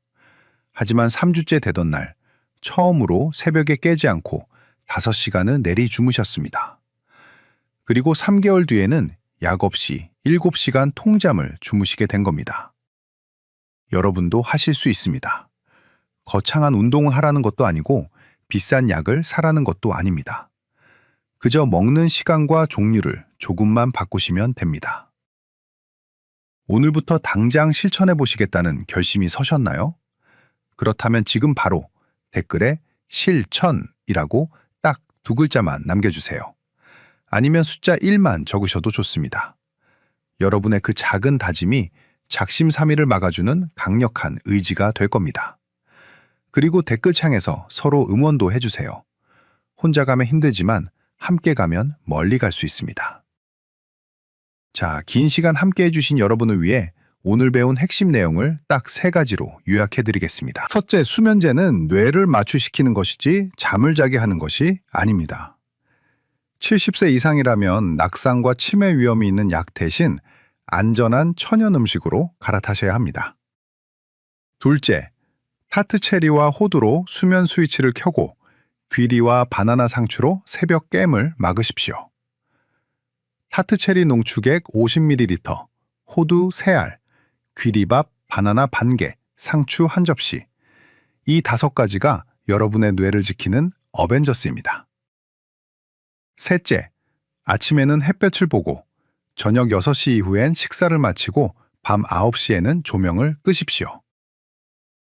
하지만 3주째 되던 날, 처음으로 새벽에 깨지 않고 5시간을 내리 주무셨습니다. 그리고 3개월 뒤에는 약 없이 7시간 통잠을 주무시게 된 겁니다. 여러분도 하실 수 있습니다. 거창한 운동을 하라는 것도 아니고 비싼 약을 사라는 것도 아닙니다. 그저 먹는 시간과 종류를 조금만 바꾸시면 됩니다. 오늘부터 당장 실천해 보시겠다는 결심이 서셨나요? 그렇다면 지금 바로 댓글에 실천이라고 딱 2글자만 남겨주세요. 아니면 숫자 1만 적으셔도 좋습니다. 여러분의 그 작은 다짐이 작심삼일을 막아주는 강력한 의지가 될 겁니다. 그리고 댓글창에서 서로 응원도 해주세요. 혼자 가면 힘들지만 함께 가면 멀리 갈 수 있습니다. 자, 긴 시간 함께 해주신 여러분을 위해 오늘 배운 핵심 내용을 딱 3가지로 요약해드리겠습니다. 첫째, 수면제는 뇌를 마취시키는 것이지 잠을 자게 하는 것이 아닙니다. 70세 이상이라면 낙상과 치매 위험이 있는 약 대신 안전한 천연 음식으로 갈아타셔야 합니다. 둘째, 타트 체리와 호두로 수면 스위치를 켜고 귀리와 바나나 상추로 새벽 깸을 막으십시오. 타트 체리 농축액 50ml, 호두 3알, 귀리밥 바나나 반 개, 상추 1접시. 이 5가지가 여러분의 뇌를 지키는 어벤져스입니다. 셋째, 아침에는 햇볕을 보고 저녁 6시 이후엔 식사를 마치고 밤 9시에는 조명을 끄십시오.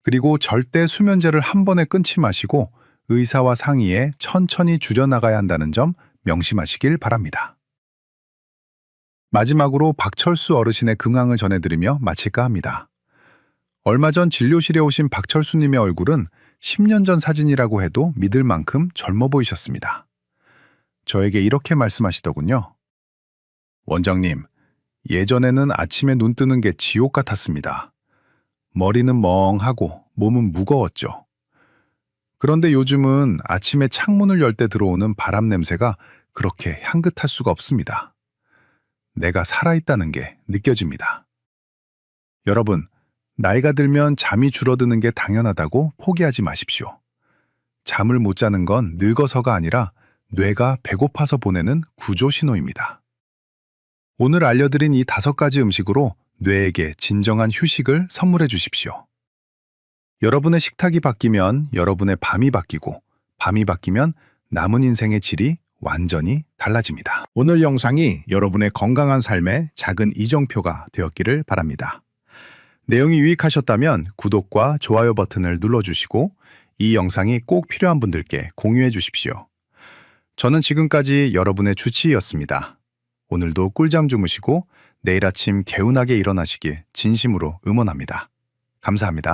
그리고 절대 수면제를 한 번에 끊지 마시고 의사와 상의해 천천히 줄여나가야 한다는 점 명심하시길 바랍니다. 마지막으로 박철수 어르신의 근황을 전해드리며 마칠까 합니다. 얼마 전 진료실에 오신 박철수님의 얼굴은 10년 전 사진이라고 해도 믿을 만큼 젊어 보이셨습니다. 저에게 이렇게 말씀하시더군요. 원장님, 예전에는 아침에 눈 뜨는 게 지옥 같았습니다. 머리는 멍하고 몸은 무거웠죠. 그런데 요즘은 아침에 창문을 열 때 들어오는 바람 냄새가 그렇게 향긋할 수가 없습니다. 내가 살아있다는 게 느껴집니다. 여러분, 나이가 들면 잠이 줄어드는 게 당연하다고 포기하지 마십시오. 잠을 못 자는 건 늙어서가 아니라 뇌가 배고파서 보내는 구조 신호입니다. 오늘 알려드린 이 5가지 음식으로 뇌에게 진정한 휴식을 선물해 주십시오. 여러분의 식탁이 바뀌면 여러분의 밤이 바뀌고, 밤이 바뀌면 남은 인생의 질이 완전히 달라집니다. 오늘 영상이 여러분의 건강한 삶의 작은 이정표가 되었기를 바랍니다. 내용이 유익하셨다면 구독과 좋아요 버튼을 눌러주시고 이 영상이 꼭 필요한 분들께 공유해 주십시오. 저는 지금까지 여러분의 주치의였습니다. 오늘도 꿀잠 주무시고 내일 아침 개운하게 일어나시길 진심으로 응원합니다. 감사합니다.